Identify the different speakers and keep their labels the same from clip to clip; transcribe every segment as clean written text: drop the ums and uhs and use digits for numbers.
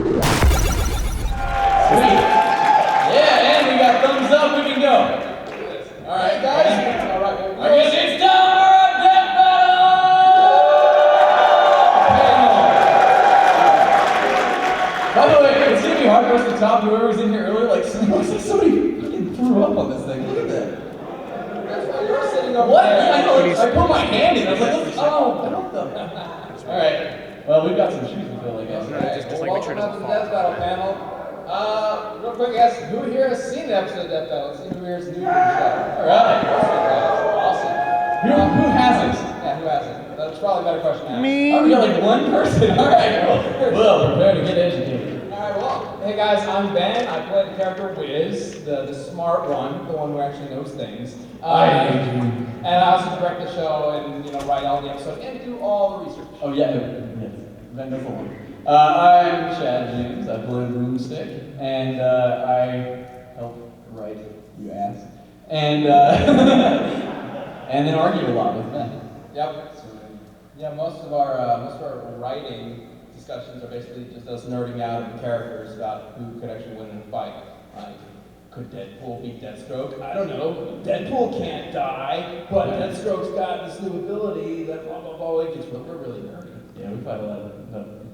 Speaker 1: Sweet. Yeah, and we got thumbs up, we can go. Alright, guys. Alright, I guess it's time for a death battle! By the way, it's gonna be hard for us to top whoever was in here earlier. Like, looks like somebody fucking threw up on this thing. Look at that. You're sitting over what? There. I know, I put my hand in. I was like, oh, I don't know. Alright. Well, we've got some shoes to fill, I guess.
Speaker 2: Alright,
Speaker 3: Just
Speaker 2: well,
Speaker 3: like
Speaker 2: welcome to the Death Battle panel. Real quick, guys, who here has seen the episode of Death Battle? Let's see who here is new to the show.
Speaker 1: Alright.
Speaker 2: Awesome.
Speaker 1: Who hasn't?
Speaker 2: Yeah, who hasn't? That's probably a better question to ask.
Speaker 3: Me.
Speaker 1: Oh, we got like one person. Alright, well, prepare to get educated.
Speaker 2: Alright, well, hey guys, I'm Ben. I play the character Wiz, the smart one, the one who actually knows things. And I also direct the show and write all the episodes and do all the research.
Speaker 1: Oh yeah, yes. Ben knows the one. I'm Chad James. I play Boomstick, and I help write, you ask, and and then argue a lot with Ben.
Speaker 2: Yep. Yeah, most of our writing discussions are basically just us nerding out of the characters about who could actually win in a fight. Like, could Deadpool beat Deathstroke? I don't know. Deadpool can't die, but Deathstroke's got this new ability that blah blah blah. It gets really nerdy.
Speaker 1: Yeah, we fight a lot of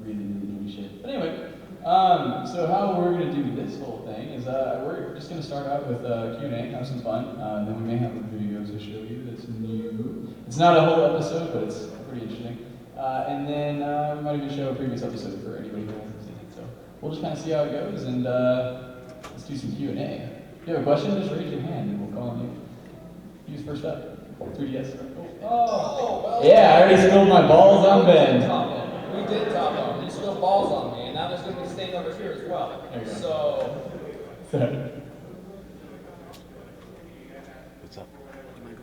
Speaker 1: really nerdy shit. But anyway, so how we're gonna do this whole thing is we're just gonna start out with Q&A, have some fun. Then we may have a video to show you that's new. It's not a whole episode, but it's pretty interesting. And then we might even show a previous episode for anybody who hasn't seen it. So we'll just kind of see how it goes, and let's do some Q&A. If you have a question, just raise your hand and we'll call on you. Who's first up? 3DS.
Speaker 2: Oh, well.
Speaker 1: Yeah, I already spilled my balls on Ben.
Speaker 2: We did top him. You spilled balls on me, and now there's going to be a stain over here as well.
Speaker 1: There you go.
Speaker 2: So.
Speaker 3: What's up?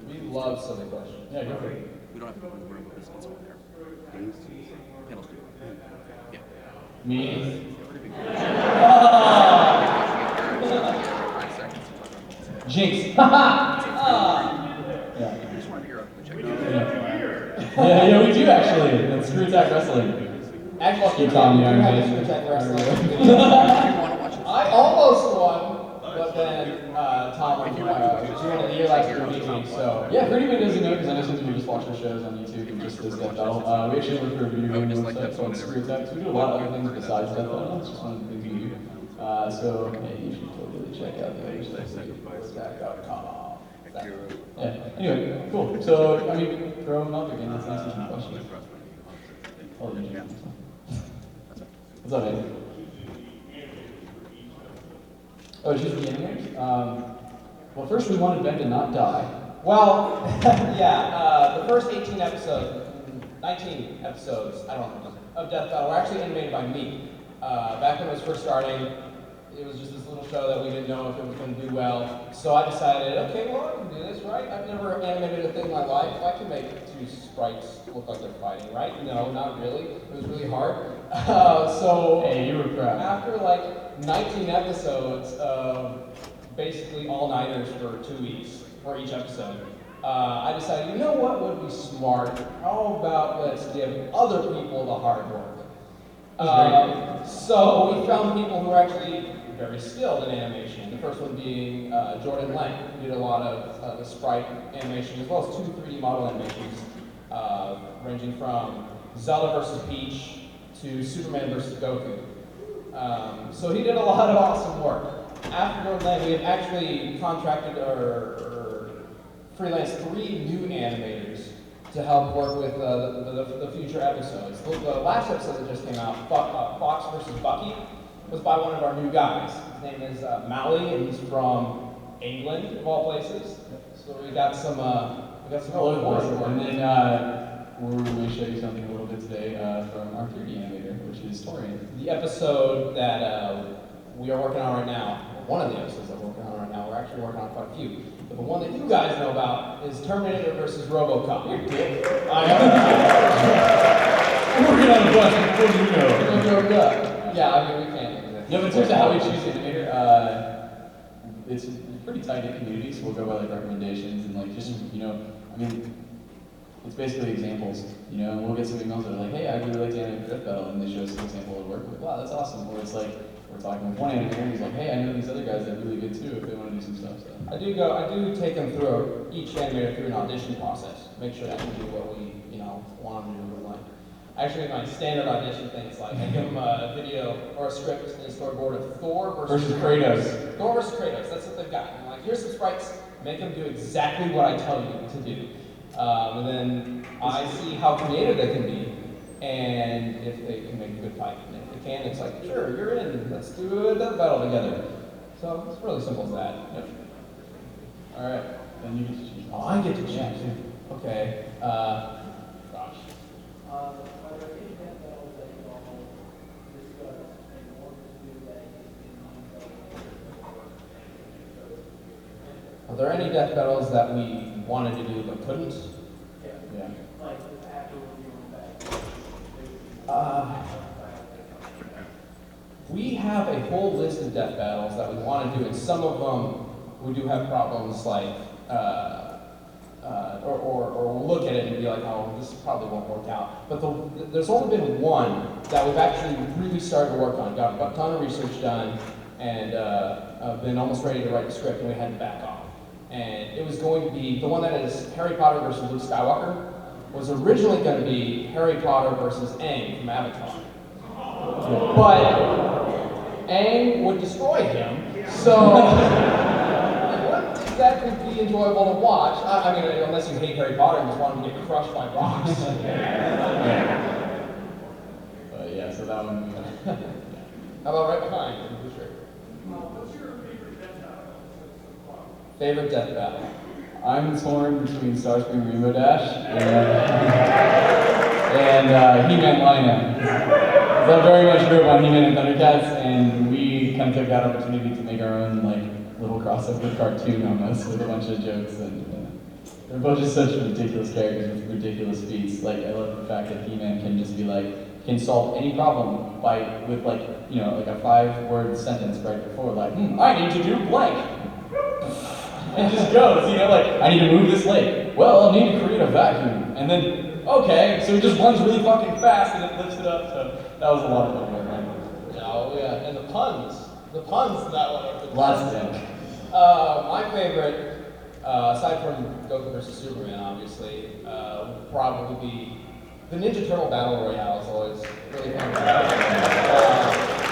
Speaker 2: We love silly questions.
Speaker 1: Yeah, go for it.
Speaker 3: We don't have to worry about this one there. Panels do. Yeah.
Speaker 1: Me? Jinx. Yeah.
Speaker 3: I just wanted to hear the check.
Speaker 1: Yeah, we do actually. That's ScrewAttack Wrestling.
Speaker 2: Actually,
Speaker 1: Tom,
Speaker 2: you
Speaker 1: yeah,
Speaker 2: have
Speaker 1: yeah.
Speaker 2: ScrewAttack Wrestling.
Speaker 3: You want to watch it?
Speaker 2: I almost won, but then Tom went to the year last year beat me, so.
Speaker 1: Yeah, for anybody who doesn't know, because I know some people just watch our shows on YouTube and just this Death Battle. We actually look for a video game website called ScrewAttack. So we do a lot of other things besides Death Battle. It's just one of the things we do. So yeah, you should totally check out the other stuff. ScrewAttack.com. Yeah. Anyway, cool. So I mean, throw them up again. Let's answer some questions. I'll let you do this one. What's up, man? Oh, she's the animators? Well, first we wanted Ben to not die.
Speaker 2: Well, yeah, the first 18 episodes, 19 episodes, I don't know, of Death Battle were actually animated by me. Back when it was first starting, it was just this little show that we didn't know if it was going to do well. So I decided, okay, well, I can do this, right? I've never animated a thing in my life. I can make two sprites look like they're fighting, right? No, not really. It was really hard. So
Speaker 1: Hey, you were proud.
Speaker 2: after like 19 episodes of basically all-nighters for 2 weeks for each episode, I decided, you know what would be smart? How about let's give other people the hard work? So we found people who were actually very skilled in animation. The first one being Jordan Lang, who did a lot of the sprite animation as well as 2 3D model animations, ranging from Zelda vs. Peach to Superman vs. Goku. So he did a lot of awesome work. After Jordan Lang, we had actually contracted or freelanced 3 new animators to help work with the future episodes. The last episode that just came out, Fox vs. Bucky, was by one of our new guys. His name is Mally, and he's from England, of all places. So we got some
Speaker 1: Hello,
Speaker 2: support.
Speaker 1: and then we're going to show you something a little bit today from our 3D animator, which is Torian.
Speaker 2: The episode that we are working on right now, one of the episodes that we're working on right now, we're actually working on quite a few. But the one that you guys know about is Terminator vs. RoboCop. You're dick. I am.
Speaker 1: We're working on a bunch, before you know.
Speaker 2: Yeah, I mean, we can't do that.
Speaker 1: No, but in terms of how we choose the animator, it's a pretty tight-knit community, so we'll go by like recommendations and like just, I mean, it's basically examples, you know, and we'll get some emails that are like, hey, I really like the animated death battle, and they show us an example of work. Like, wow, that's awesome. Or it's like, we're talking with one animator, and he's like, hey, I know these other guys that are really good too if they want to do some stuff. So.
Speaker 2: I do take them through, each animator through an audition process, make sure they can do what we, want them to do. Like, actually, my standard audition thing is like, I give them a video or a script and a storyboard of Thor versus
Speaker 1: Kratos.
Speaker 2: Thor versus Kratos, that's what they've got. I'm like, here's some sprites, make them do exactly what I tell you to do. And then I see how creative they can be, and if they can make a good fight. And if they can, it's like, sure, you're in, let's do a death battle together. So it's really simple as that.
Speaker 1: Yep. All right, then you get to choose.
Speaker 2: Oh, I get to choose.
Speaker 1: Yeah.
Speaker 2: Okay. Gosh.
Speaker 4: Are there any death battles that you all discuss in order to do that
Speaker 2: Are there any death battles that we wanted to do but couldn't?
Speaker 1: Yeah.
Speaker 4: like after reviewing back?
Speaker 2: We have a whole list of death battles that we want to do, and some of them we do have problems like, or we'll look at it and be like, oh, this probably won't work out. But there's only been one that we've actually really started to work on, got a ton of research done, and been almost ready to write the script, and we had to back off. And it was going to be, the one that is Harry Potter versus Luke Skywalker, was originally going to be Harry Potter versus Aang from Avatar. But Aang would destroy him, so it wouldn't exactly be enjoyable to watch. I mean, unless you hate Harry Potter and just want him to get crushed by rocks.
Speaker 1: But yeah, so that one.
Speaker 2: How about right behind? Sure.
Speaker 4: What's your favorite death battle?
Speaker 2: Favorite death battle?
Speaker 1: I'm torn between Starscream Rainbow Dash and He-Man Lion-Man. So I very much grew up on He-Man and Thundercats, and we kind of took that opportunity to make our own like little crossover cartoon almost with a bunch of jokes, and they're both just such ridiculous characters with ridiculous feats. Like I love the fact that He-Man can just be like, can solve any problem with like, like a 5-word sentence right before, like, I need to do blank. And just goes, like, I need to move this lake. Well, I'll need to create a vacuum. And then, okay, so he just runs really fucking fast and it lifts it up. So that was a lot of fun, right?
Speaker 2: Oh yeah, and the puns in that one.
Speaker 1: Lots of them.
Speaker 2: My favorite, aside from Goku versus Superman, obviously, would probably be the Ninja Turtle Battle Royale. Is always really fun.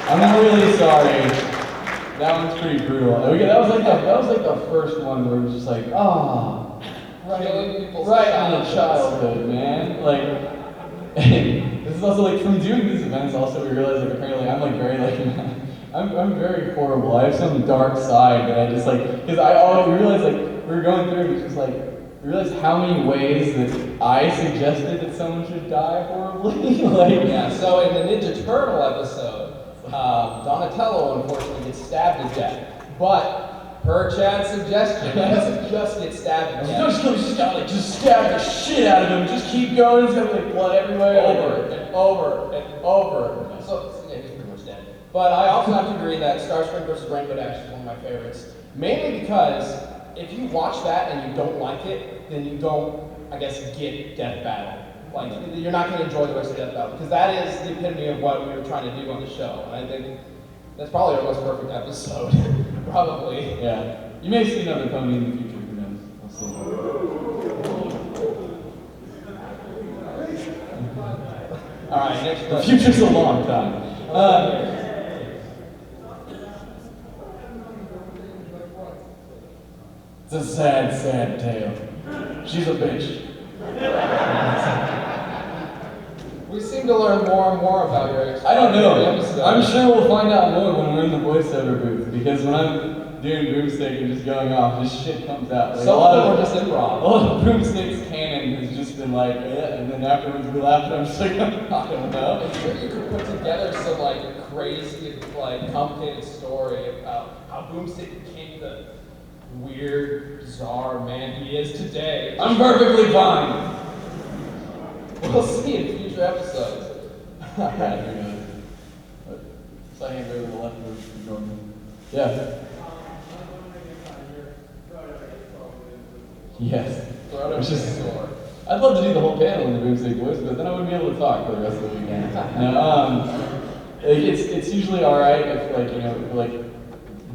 Speaker 1: I'm really sorry. That one's pretty brutal. That was like the first one where it was just like,
Speaker 2: Killing people's
Speaker 1: right in the childhood, man. Like, this is also like, from doing these events, also we realized like apparently I'm like very like, I'm very horrible. I have some dark side that I just like, because we realized like, we were going through and it's just like, we realized how many ways that I suggested that someone should die horribly. Like,
Speaker 2: Yeah, so in the Ninja Turtle episode, Donatello unfortunately gets stabbed to death, but per Chad's suggestion, he doesn't just get stabbed to death.
Speaker 1: just stab the shit out of him. Just keep going. It's gonna be like blood everywhere.
Speaker 2: Over and over and over. So yeah, he's pretty much dead. But I also have to agree that Starscream versus Rainbow Dash is one of my favorites. Mainly because if you watch that and you don't like it, then you don't, I guess, get Death Battle. Like, you're not going to enjoy the rest of Death Battle, because that is the epitome of what we were trying to do on the show. And I think that's probably our most perfect episode. Probably.
Speaker 1: Yeah. You may see another pony in the future. Who knows? We'll see.
Speaker 2: All right, next
Speaker 1: The
Speaker 2: question.
Speaker 1: future's a long time. It's a sad, sad tale. She's a bitch.
Speaker 2: We seem to learn more and more about your
Speaker 1: I don't know.
Speaker 2: episode.
Speaker 1: I'm sure we'll find out more when we're in the voiceover booth, because when I'm doing Boomstick and just going off, this shit comes out. Like,
Speaker 2: Some
Speaker 1: a lot
Speaker 2: of them are just improv.
Speaker 1: A lot of Boomstick's canon has just been like, and then afterwards we laugh and I'm just like, I don't know.
Speaker 2: I'm sure you could put together some like crazy, like complicated story about how Boomstick became the weird, bizarre man he is today.
Speaker 1: I'm perfectly fine.
Speaker 2: We'll see in future episodes.
Speaker 1: Yeah, who knows? But second go to the left of Jordan. Yeah. Yes.
Speaker 2: Throw it
Speaker 1: Which
Speaker 2: over
Speaker 1: is-
Speaker 2: the door.
Speaker 1: I'd love to do the whole panel in the Boomstick voice, but then I wouldn't be able to talk for the rest of the weekend. No, like, it's usually all right if like if like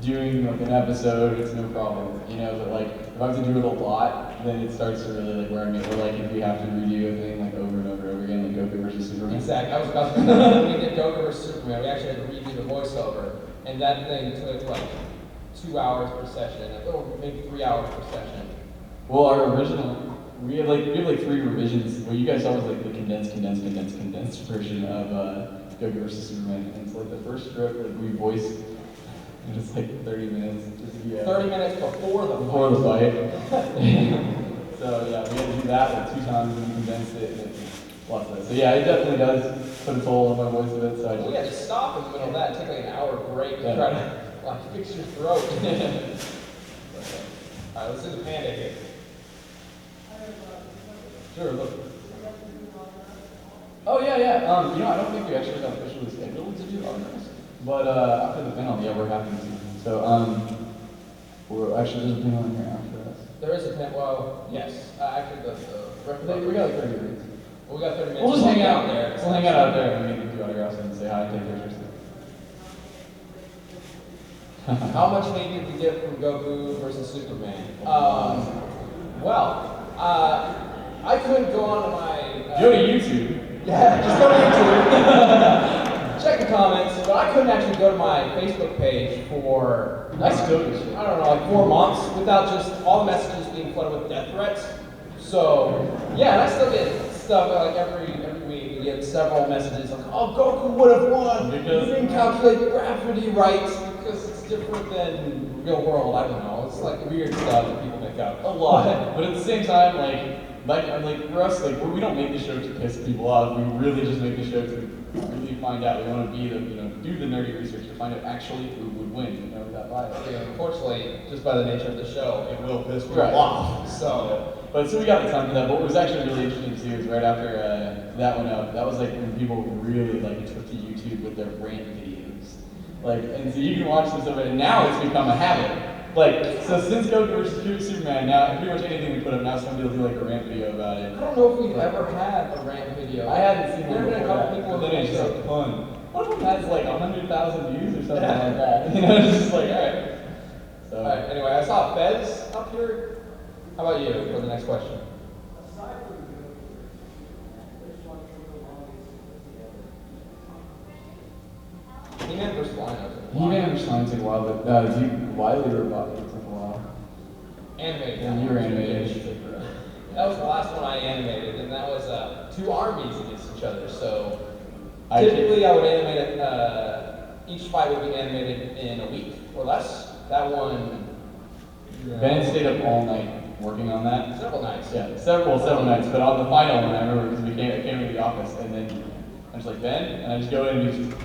Speaker 1: doing like an episode, it's no problem. But like if I have to do it a lot, then it starts to really like wear me. Or like if we have to redo a thing like over and over and over again, like Goku versus Superman.
Speaker 2: Exactly. I was about to say, when we did Goku vs Superman, we actually had to redo the voiceover, and that thing took like 2 hours per session, or maybe 3 hours per session.
Speaker 1: Well, our original, we had like 3 revisions. What you guys saw was like the condensed version of Goku vs Superman. And it's like the first stroke, like we voiced, and it's like 30 minutes. Yeah.
Speaker 2: 30 minutes before the
Speaker 1: fight. So yeah, we had to do that like 2 times and we condensed it, and it's lots of that. So yeah, it definitely does put a toll on my voice a bit. So
Speaker 2: we had to stop in the middle of that, take like an hour break to try to like fix your throat. Alright, let's do the panda here.
Speaker 1: Sure, look. Oh yeah. I don't think we actually got officially scheduled to do autographs, but after the panel, yeah, we're happy to. So we're actually there's a panel in here after us.
Speaker 2: There is a panel. Well, yes. Actually,
Speaker 1: We got like 30 minutes.
Speaker 2: Well, we got 30 minutes.
Speaker 1: We'll just hang out
Speaker 2: there.
Speaker 1: We'll hang out there and maybe do autographs and say hi, take pictures.
Speaker 2: How much hate did we get from Goku versus Superman? I couldn't go on to my...
Speaker 1: Go to YouTube.
Speaker 2: Yeah, just go to YouTube. Check the comments, but I couldn't actually go to my Facebook page for...
Speaker 1: Nice Goku shit.
Speaker 2: I don't know, like 4 months without just all the messages being flooded with death threats. So, yeah, and I still get stuff like every week. We get several messages like, oh, Goku would have won because you didn't calculate gravity right because it's different than real world. I don't know. It's like weird stuff that people make up.
Speaker 1: A lot. But at the same time, like for us, like we don't make the show to piss people off. We really just make the show to really find out. We want to be the do the nerdy research to find out actually who would win. That bias.
Speaker 2: Yeah, unfortunately, just by the nature of the show, it will piss people
Speaker 1: Right.
Speaker 2: off. So.
Speaker 1: But so we got the time for that. But what was actually really interesting too is right after that went up, that was like when people really like took to YouTube with their rant videos. Like, and so you can watch this over, and now it's become a habit. Like, so since Goku vs Superman, now pretty much anything we put up now, somebody will do like a rant video about it.
Speaker 2: I don't know if we've ever had a rant video.
Speaker 1: I hadn't seen
Speaker 2: there
Speaker 1: one
Speaker 2: have been a
Speaker 1: before
Speaker 2: couple
Speaker 1: that,
Speaker 2: people
Speaker 1: but then it's
Speaker 2: who
Speaker 1: just fun. One of them has like 100,000 views or something like that. It's just like, alright. So,
Speaker 2: Alright, anyway, I saw Fez up here. How about you for the next question?
Speaker 4: Aside from Goku, which one took the longest to put together?
Speaker 2: He-Man versus Lion.
Speaker 1: He-Man vs. Lion took a while, but Wily Robot took a while.
Speaker 2: Animated.
Speaker 1: And you were animated.
Speaker 2: That was the last one I animated, and that was 2 armies against each other. So
Speaker 1: I
Speaker 2: typically I would animate it, each fight would be animated in a week or less. That one,
Speaker 1: Ben stayed up all night working on that.
Speaker 2: several nights.
Speaker 1: Yeah, several nights. But on the final one, I remember because I came into the office, and then I was like, Ben, and I just go in and he's just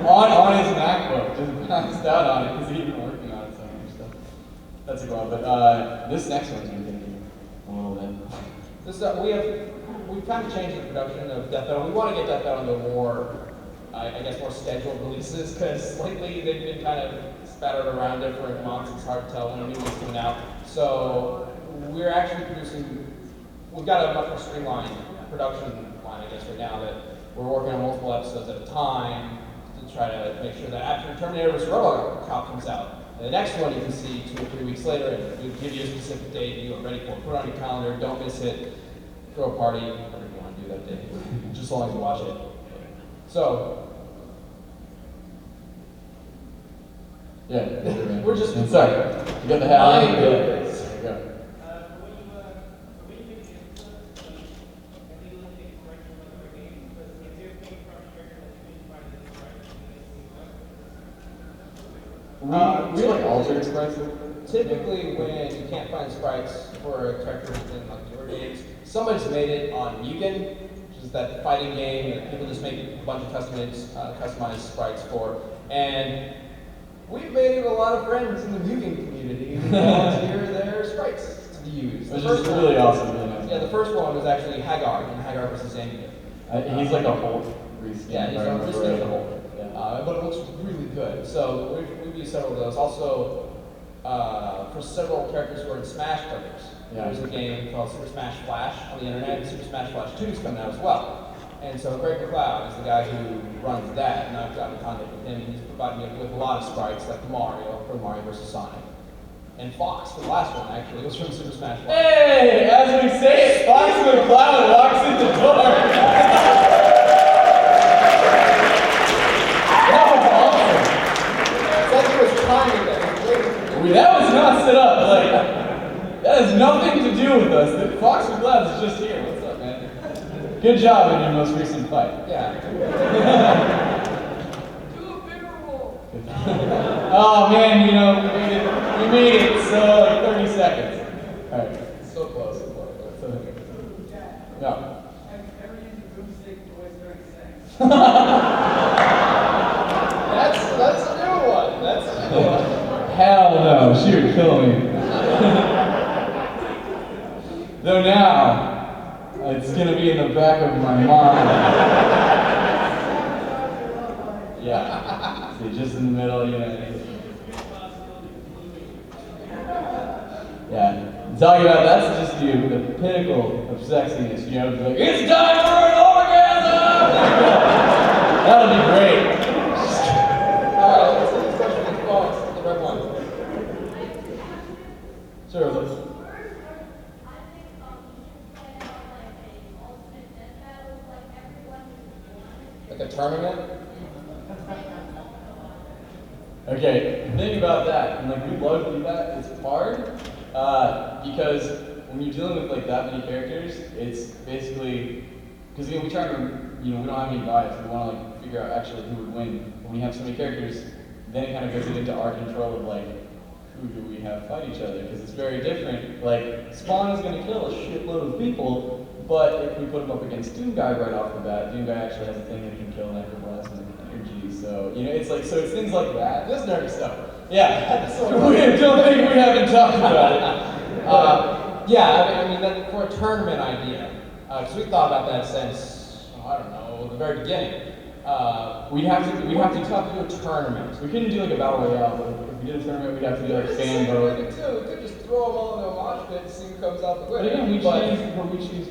Speaker 1: on his MacBook, just passed out on it because he'd been working on it so much stuff. That's a while. But this next one's gonna take a little bit.
Speaker 2: This we've kind of changed the production of Death Metal. We want to get Death Metal into more, I guess, more scheduled releases because lately they've been kind of spattered around different months. It's hard to tell when a new one's coming out. So we're actually producing. We've got a much more streamlined production line, I guess, right now that we're working on multiple episodes at a time to try to make sure that after Terminator vs RoboCop comes out, the next one you can see 2 or 3 weeks later, and we'll give you a specific date, and you are ready for it. Put it on your calendar, don't miss it. Throw a party, whatever you want to do that day, just as long as you watch it. So,
Speaker 1: Yeah.
Speaker 2: we're just
Speaker 1: sorry. You got the hat on.
Speaker 2: Lion
Speaker 1: There
Speaker 2: Goku.
Speaker 1: you go. We like altered sprites.
Speaker 2: Typically, when you can't find sprites for a character in like newer games, somebody's made it on Mugen, which is that fighting game that people just make a bunch of customized sprites for. And we've made a lot of friends in the Mugen community who volunteer their sprites to be used.
Speaker 1: Which is really awesome. Really nice.
Speaker 2: Yeah, the first one was actually Hagar, and Hagar versus Zangief.
Speaker 1: He's like a Hulk reskin.
Speaker 2: Yeah, he's
Speaker 1: if I
Speaker 2: a
Speaker 1: remember
Speaker 2: reskin of
Speaker 1: right.
Speaker 2: the Hulk. But it looks really good. So we've used several of those. Also, for several characters who are in Smash Brothers.
Speaker 1: Yeah.
Speaker 2: There's a game called Super Smash Flash on the internet, and Super Smash Flash 2 is coming out as well. And so Greg McLeod is the guy who runs that, and I've gotten in contact with him, and he's provided me with a lot of sprites like Mario from Mario vs. Sonic. And Fox, the last one actually, was from Super Smash Flash.
Speaker 1: Hey, as we say it, Fox McCloud walks in the door. That was awesome.
Speaker 2: It's like he was timing that.
Speaker 1: That was not set up. Like, that has nothing to do with us. Fox McCloud is just here. What's up, man? Good job in your most recent fight.
Speaker 2: Yeah.
Speaker 4: Do a bigger role.
Speaker 1: Oh man, you know, we made it. So like 30 seconds. All right.
Speaker 2: So close.
Speaker 1: No.
Speaker 4: Have you ever used a boomstick to voice 30 seconds?
Speaker 2: That's a new one. That's a new one.
Speaker 1: Hell no, she would kill me. Though now, it's gonna be in the back of my mind. Yeah. See, just in the middle, you know. Yeah. Talking about that's just the pinnacle of sexiness, you know, it's like, it's time for an orgasm! That'll be great.
Speaker 2: Alright, let's take this question from Fox, the red one.
Speaker 1: Sure, let's.
Speaker 2: Like a tournament?
Speaker 1: Okay, the thing about that, and like we'd love to do that, it's hard, because when you're dealing with like that many characters, it's basically, because we try to, we don't have any bias, we want to like figure out actually who would win. When we have so many characters, then it kind of goes into our control of like, who do we have fight each other, because it's very different. Like, Spawn is going to kill a shitload of people, but if we put him up against Doom Guy right off the bat, Doom Guy actually has a thing that can kill Necroblast and energy, so, it's like, so it's things like that.
Speaker 2: This nerdy stuff.
Speaker 1: Yeah, we don't think we haven't talked about it.
Speaker 2: Yeah, I mean for a tournament idea, because we thought about that since, I don't know, the very beginning.
Speaker 1: We'd have to
Speaker 2: We have to do a tournament.
Speaker 1: We couldn't do like a battle royale, but if we did a tournament, we'd have to do like fan
Speaker 2: We
Speaker 1: vote.
Speaker 2: could just throw them all into a mosh pit and see who comes out the
Speaker 1: But
Speaker 2: winner.
Speaker 1: again, we choose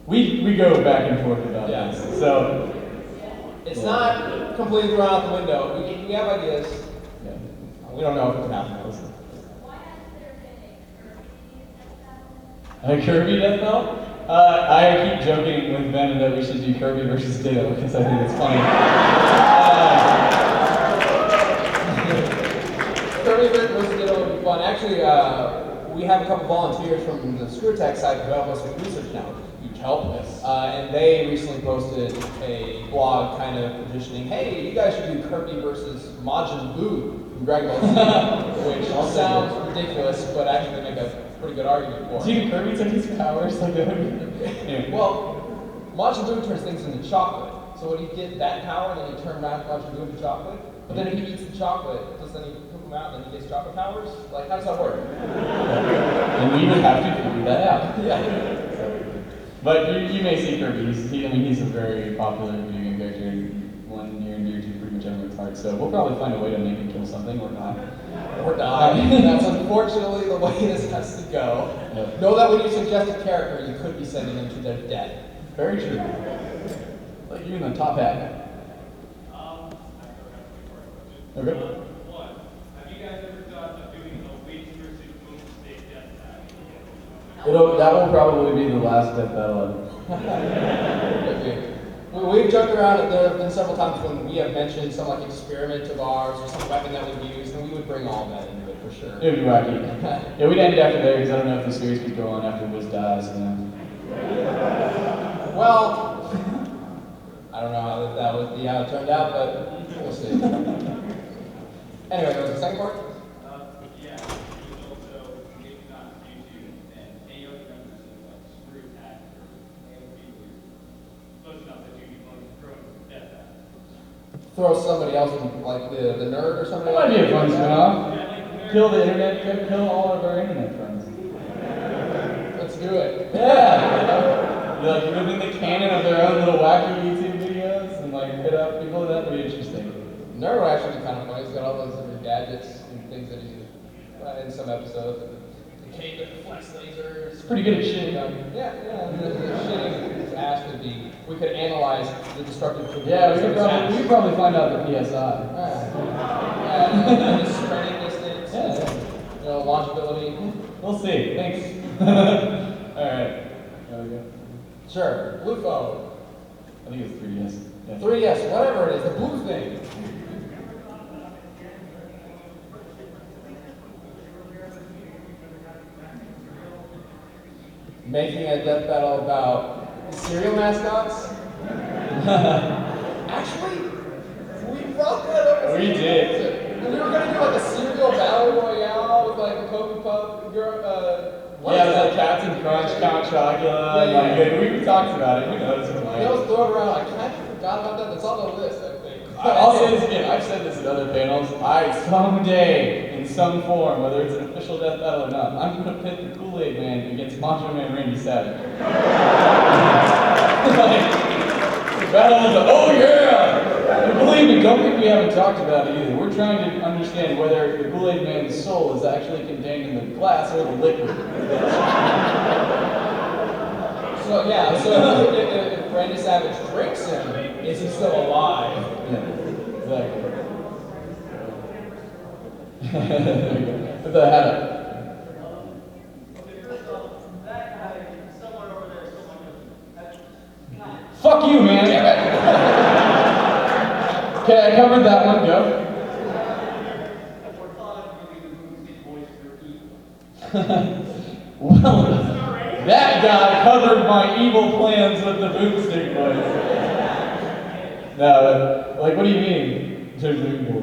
Speaker 1: we go back and forth about
Speaker 2: Yeah.
Speaker 1: this. So
Speaker 2: It's not completely thrown out the window. We have ideas.
Speaker 1: yeah.
Speaker 2: We don't know if it can happen.
Speaker 1: A Kirby death battle? I keep joking with Ben that we should do Kirby versus Ditto because I think it's funny.
Speaker 2: Kirby versus Ditto would be fun. Actually, we have a couple volunteers from the ScrewAttack site who help us with research now. Huge help. And they recently posted a blog kind of positioning, hey, you guys should do Kirby versus Majin Buu from Dragon Ball Z, which sounds ridiculous, but actually they make a pretty good argument for it.
Speaker 1: Do Kirby take his powers like that? Anyway.
Speaker 2: Well, Majin Buu turns things into chocolate. So would he get that power and then he turn back Majin Buu into chocolate? But then if he eats the chocolate, does then he poop him out and then he gets chocolate powers? Like, how does that work?
Speaker 1: And we would have to figure that out.
Speaker 2: Yeah.
Speaker 1: But you may see Kirby. He's a very popular video game character, one near and dear to pretty much everyone's heart. So we'll probably find a way to make him kill something or not.
Speaker 2: Or die. That's unfortunately the way this has to go.
Speaker 1: Yep.
Speaker 2: Know that when you suggest a character, you could be sending them to their death.
Speaker 1: Very true. Like you in the top hat. Okay.
Speaker 5: One, have you guys ever thought of doing a Witch versus Boomstick death battle?
Speaker 1: That will probably be the last death battle ever.
Speaker 2: We've joked around, there have been several times when we have mentioned some like experiment of ours or some weapon that we've used, and we would bring all that into it for sure.
Speaker 1: It would be wacky. Yeah, we'd end it after there because I don't know if the series could go on after Wiz dies.
Speaker 2: Well, I don't know how that would be how it turned out, but we'll see. Anyway, there was the second part?
Speaker 5: Yeah, it was also making on YouTube and any other members of like ScrewAttack or any people close enough that you can throw death at.
Speaker 2: Throw somebody else in, like the nerd or somebody
Speaker 1: That might be a fun spin-off.
Speaker 5: Yeah, like
Speaker 1: Kill the internet, kill all of our internet friends.
Speaker 2: Let's do it.
Speaker 1: Yeah! Like within the canon of their own little wacky YouTube videos and like hit up people, that would be interesting.
Speaker 2: Nerd would actually be kind of funny. He's got all those different gadgets and things that he in some episodes. The cape with the flex lasers.
Speaker 1: It's pretty good at shitting.
Speaker 2: Yeah, the shitting his ass could be. We could analyze the destructive.
Speaker 1: Yeah, we could probably find out the PSI.
Speaker 2: Yeah, the spreading distance.
Speaker 1: Yeah.
Speaker 2: You know, launchability.
Speaker 1: We'll see. Thanks. Alright. There we go.
Speaker 2: Sure. Blue phone.
Speaker 1: I think it's 3DS. Yeah.
Speaker 2: 3DS, whatever it is, the blue thing. Making a death battle about cereal mascots? Actually, we brought that up.
Speaker 1: We did.
Speaker 2: And we were gonna do like a cereal battle royale with like a Cocoa Puff,
Speaker 1: Yeah, it was like Captain Crunch, Count Chocula, and like, we talked about it, who knows?
Speaker 2: It was thrown around, I kind of forgot about that, it's on the list, I think.
Speaker 1: I'll say this again, I've said this at other panels, someday, in some form, whether it's an official death battle or not, I'm gonna pit the Kool-Aid Man against Macho Man Randy Savage. The battle is oh yeah! And believe me, don't think we haven't talked about it either. We're trying to understand whether the Kool-Aid Man's soul is actually contained in the glass or the liquid.
Speaker 2: So yeah, so if Randy Savage drinks him, is he still alive?
Speaker 1: Yeah, exactly. There you go. Put the hat up.
Speaker 4: Okay, first off, that guy, someone over there, someone goes,
Speaker 1: Fuck you, man! Okay, I covered that one, go.
Speaker 4: we're thought of giving the Boomstick voice for evil.
Speaker 1: Well, that guy covered my evil plans with the Boomstick voice. No, but, like, what do you mean? In terms of evil?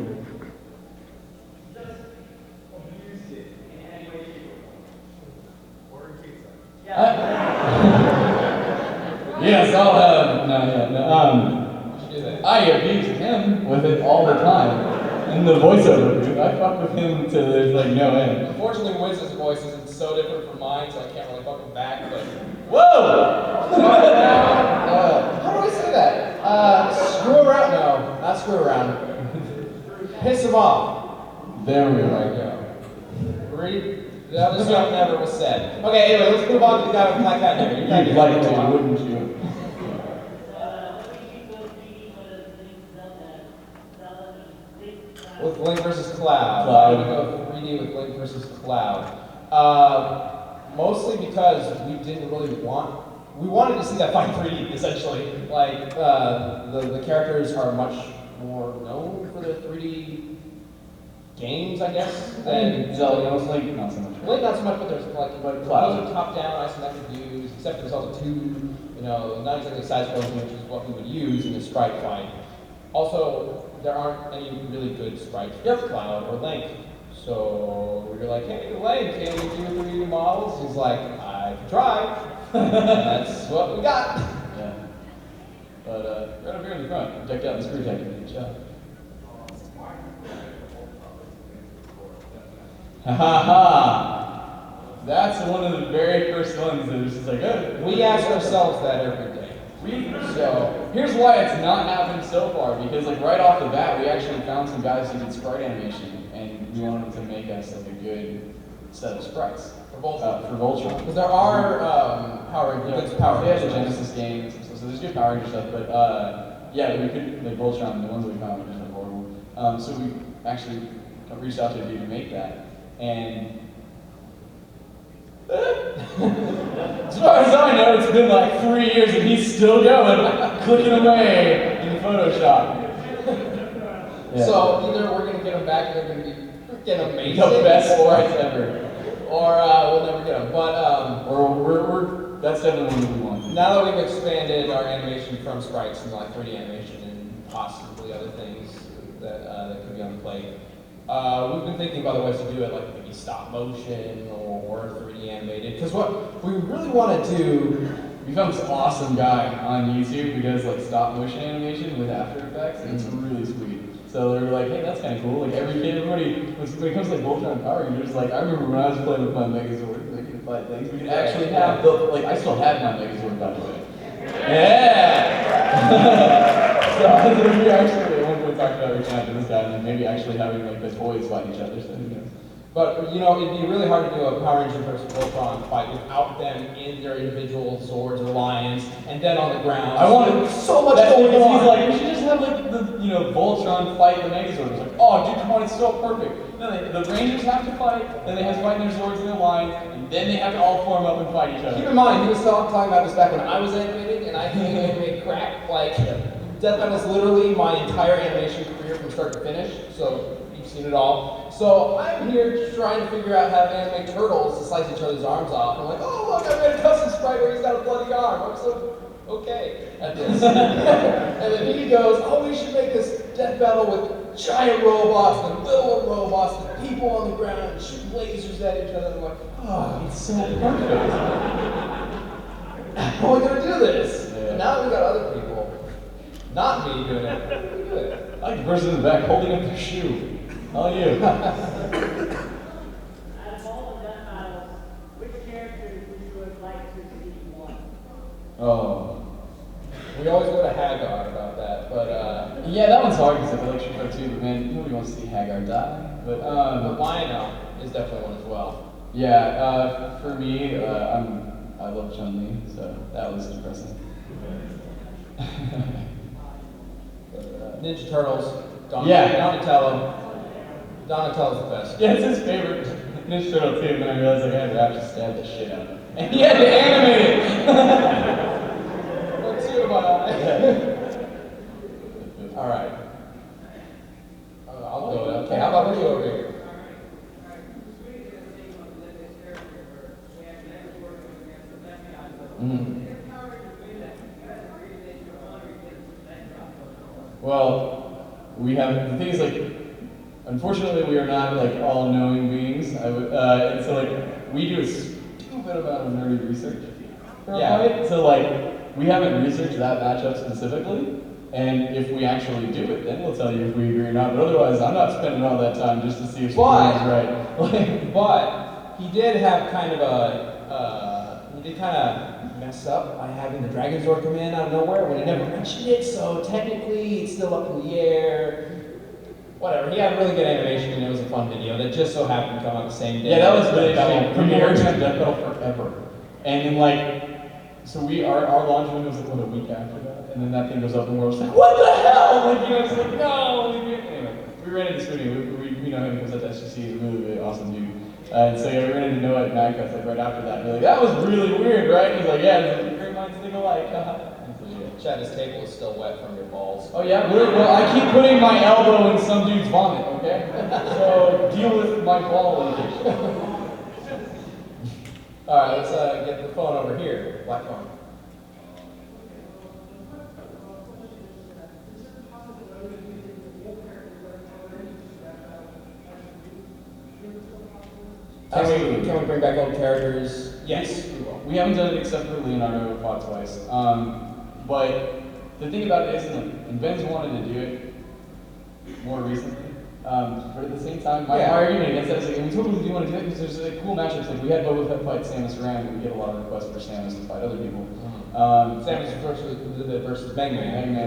Speaker 4: Just abuse it in any way, shape, or form. Order pizza.
Speaker 1: Yes, I'll have. No.
Speaker 2: You should do that.
Speaker 1: I abuse him with it all the time. In the voiceover booth, I fuck with him till there's like no end.
Speaker 2: Unfortunately, Wiz's voice isn't so different from mine, so I can't really fuck him back, but...
Speaker 1: Whoa!
Speaker 2: how do I say that? Screw around? No, not screw around. Piss him off.
Speaker 1: There we
Speaker 2: There
Speaker 1: go.
Speaker 2: we go. Read. The other stuff never was said. Okay, anyway, let's move on to the guy with the black hat here.
Speaker 1: You'd like to, wouldn't you?
Speaker 2: With Link versus Cloud.
Speaker 1: Cloud.
Speaker 2: I'm gonna go 3D with Link versus Cloud. Mostly because we didn't really we wanted to see that fight 3D, essentially. Like, the characters are much more known for their 3D games, I guess, than
Speaker 1: Zelda, Link, not so much.
Speaker 2: Link not so much, but there's like,
Speaker 1: But Cloud.
Speaker 2: those are top-down isometric views, except there's also two, not exactly side-scrolling, which is what we would use in a sprite fight. Also, there aren't any really good sprites for Cloud or Link. So we were like, hey, Link, can we do 3D models? He's like, I can try. That's what we got.
Speaker 1: Yeah. But right up here in the front, decked out in ScrewAttack. Good job. Ha ha ha! That's one of the very first ones that was just like, oh.
Speaker 2: We ask ourselves that every day.
Speaker 1: So here's why it's not happened so far, because like right off the bat, we actually found some guys who did sprite animation, and we wanted to make us like a good set of sprites
Speaker 2: For Voltron.
Speaker 1: for Voltron.
Speaker 2: Because there are Power Rangers.
Speaker 1: They have the Genesis games, so there's good Power Ranger stuff, but yeah, we could, like Voltron, the ones that we found were just like horrible. So we actually reached out to a dude to make that, and as far as I know, it's been like 3 years and he's still going, clicking away in Photoshop. Yeah.
Speaker 2: So either we're going to get them back and they're going to be freaking amazing.
Speaker 1: The best sprites ever.
Speaker 2: Or we'll never get them. But
Speaker 1: Or that's definitely what we want.
Speaker 2: now that we've expanded our animation from sprites and like 3D animation and possibly other things that could be on the plate, we've been thinking about other ways to do it, like maybe stop motion or 3D animated. Because what we really want to do,
Speaker 1: We found this awesome guy on YouTube who does like stop motion animation with After Effects, and it's really sweet. So they were like, hey, that's kind of cool. Like everybody, when it comes to like Voltron and Power Rangers, like I remember when I was playing with my Megazord, like you could fight things. We could actually have the, like I still have my Megazord by the way. Yeah. So I was like, we actually at one point talked about reaching out to this guy and then maybe actually having like the toys fight each other. So who knows?
Speaker 2: But, you know, it'd be really hard to do a Power Ranger versus Voltron fight without them in their individual Zords or Lions, and then on the ground.
Speaker 1: I wanted
Speaker 2: so much
Speaker 1: that's
Speaker 2: going
Speaker 1: because
Speaker 2: on.
Speaker 1: he's like, we should just have like the Voltron fight the Megazord. It's like, oh dude, come on, it's so perfect. Then the Rangers have to fight, then they have to fight their Zords and their Lions, and then they have to all form up and fight each other.
Speaker 2: Keep in mind, he was talking about this back when I was animating, and I didn't animate crap. Like, Death Battle's literally my entire animation career from start to finish, so you've seen it all. So I'm here trying to figure out how to animate turtles to slice each other's arms off. I'm like, oh look, I made a custom sprite where he's got a bloody arm. I'm so okay at this. And then he goes, oh, we should make this Death Battle with giant robots and little robots and people on the ground and shoot lasers at each other. And I'm like, oh,
Speaker 1: It's so perfect.
Speaker 2: how are we gonna do this?
Speaker 1: Yeah.
Speaker 2: And now we got other people, not me, doing it. How do we do it?
Speaker 1: I like the person in the back holding up their shoe. How are you?
Speaker 4: Out of all the Death Battles, which character would you like to see won?
Speaker 1: Oh.
Speaker 2: We always go to Hagar about that, but
Speaker 1: Yeah, that one's hard because I feel like Street Fighter 2, but man, nobody wants to see Hagar die. But
Speaker 2: Lionel is definitely one as well.
Speaker 1: yeah, for me, I love Chun-Li, so that was depressing.
Speaker 2: Ninja Turtles,
Speaker 1: Yeah.
Speaker 2: Donatello. Donatello's the best.
Speaker 1: Yeah, it's his favorite Ninja Turtle too, but I realized like I had to actually stab the shit out of him. And he had to animate it!
Speaker 2: Let's see about that. All right. I'll go. Okay, how about you over here?
Speaker 1: Well, we have, the thing is like, unfortunately we are not like all knowing beings. And so like, we do a stupid amount of nerdy research for a fight. So like, we haven't researched that matchup specifically. And if we actually do it, then we'll tell you if we agree or not. But otherwise, I'm not spending all that time just to see if someone is right. Like,
Speaker 2: But he did have kind of he did kind of mess up by having the Dragon Zord come in out of nowhere when he never mentioned it. So technically, it's still up in the air. Whatever. He had a really good animation, and it was a fun video that just so happened to come out the same day.
Speaker 1: yeah, that was really
Speaker 2: Death
Speaker 1: interesting.
Speaker 2: Battle
Speaker 1: People were
Speaker 2: premiered.
Speaker 1: on Death Battle forever. And then like, so our launch window was like what, a week after that, and then that thing goes up and we're just like, what the hell? Like, you know, it's like, no. Anyway, we ran into Scooty. We know him because at SGC. He's a really, really awesome dude. And so yeah, we ran into Noah at MAGFest like right after that. And we're like, that was really weird, right? He's like, yeah, it's like, great minds think alike. And so, yeah.
Speaker 2: Chad, this table is still wet from your balls.
Speaker 1: Oh yeah, well I keep putting my elbow in some dude's vomit. Okay, so deal with my ball leakage.
Speaker 2: All right, let's get the phone over here. Black phone. Can we bring back old characters? Yes, we will.
Speaker 1: We haven't done it except for Leonardo fought twice. But the thing about it is, and Ben's wanted to do it more recently. But at the same time, my argument against that is like, we totally do want to do it because there's like cool matchups. Like we had Boba Fett fight Samus Aran, and we get a lot of requests for Samus to fight other people.
Speaker 2: Samus versus Bangman.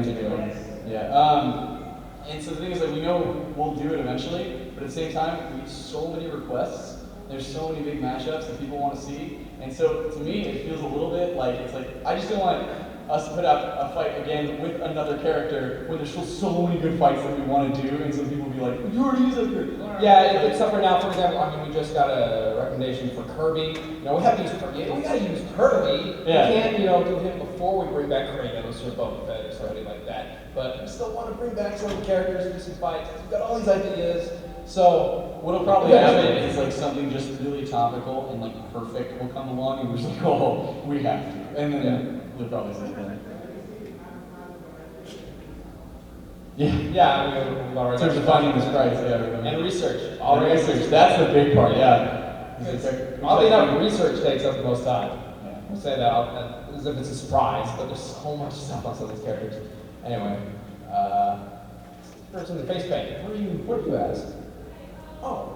Speaker 1: Yeah. And so the thing is, like, we know we'll do it eventually, but at the same time, we have so many requests. There's so many big matchups that people want to see, and so to me, it feels a little bit like it's like I just don't want us to put out a fight again with another character when there's still so many good fights that we want to do, and some people will be like, you already used that character.
Speaker 2: Yeah, except for now, for example, I mean, we just got a recommendation for Kirby. You know, we have to use Kirby. We gotta use Kirby.
Speaker 1: Yeah.
Speaker 2: We can't, do him before we bring back Kratos or Boba Fett or somebody like that. But we still want to bring back some characters and do some fights. We've got all these ideas. So
Speaker 1: What'll probably happen is like something just really topical and like perfect will come along, and we're just like, oh, we have to, and then you'll probably say that.
Speaker 2: yeah, I mean, we've already
Speaker 1: In terms of finding this price, yeah.
Speaker 2: and research.
Speaker 1: All research, that's the big part, yeah.
Speaker 2: Oddly enough, research takes up the most time.
Speaker 1: Yeah.
Speaker 2: We'll say that as if it's a surprise, but there's so much stuff on some of these characters. Anyway, person in the face paint. What do you ask? Oh.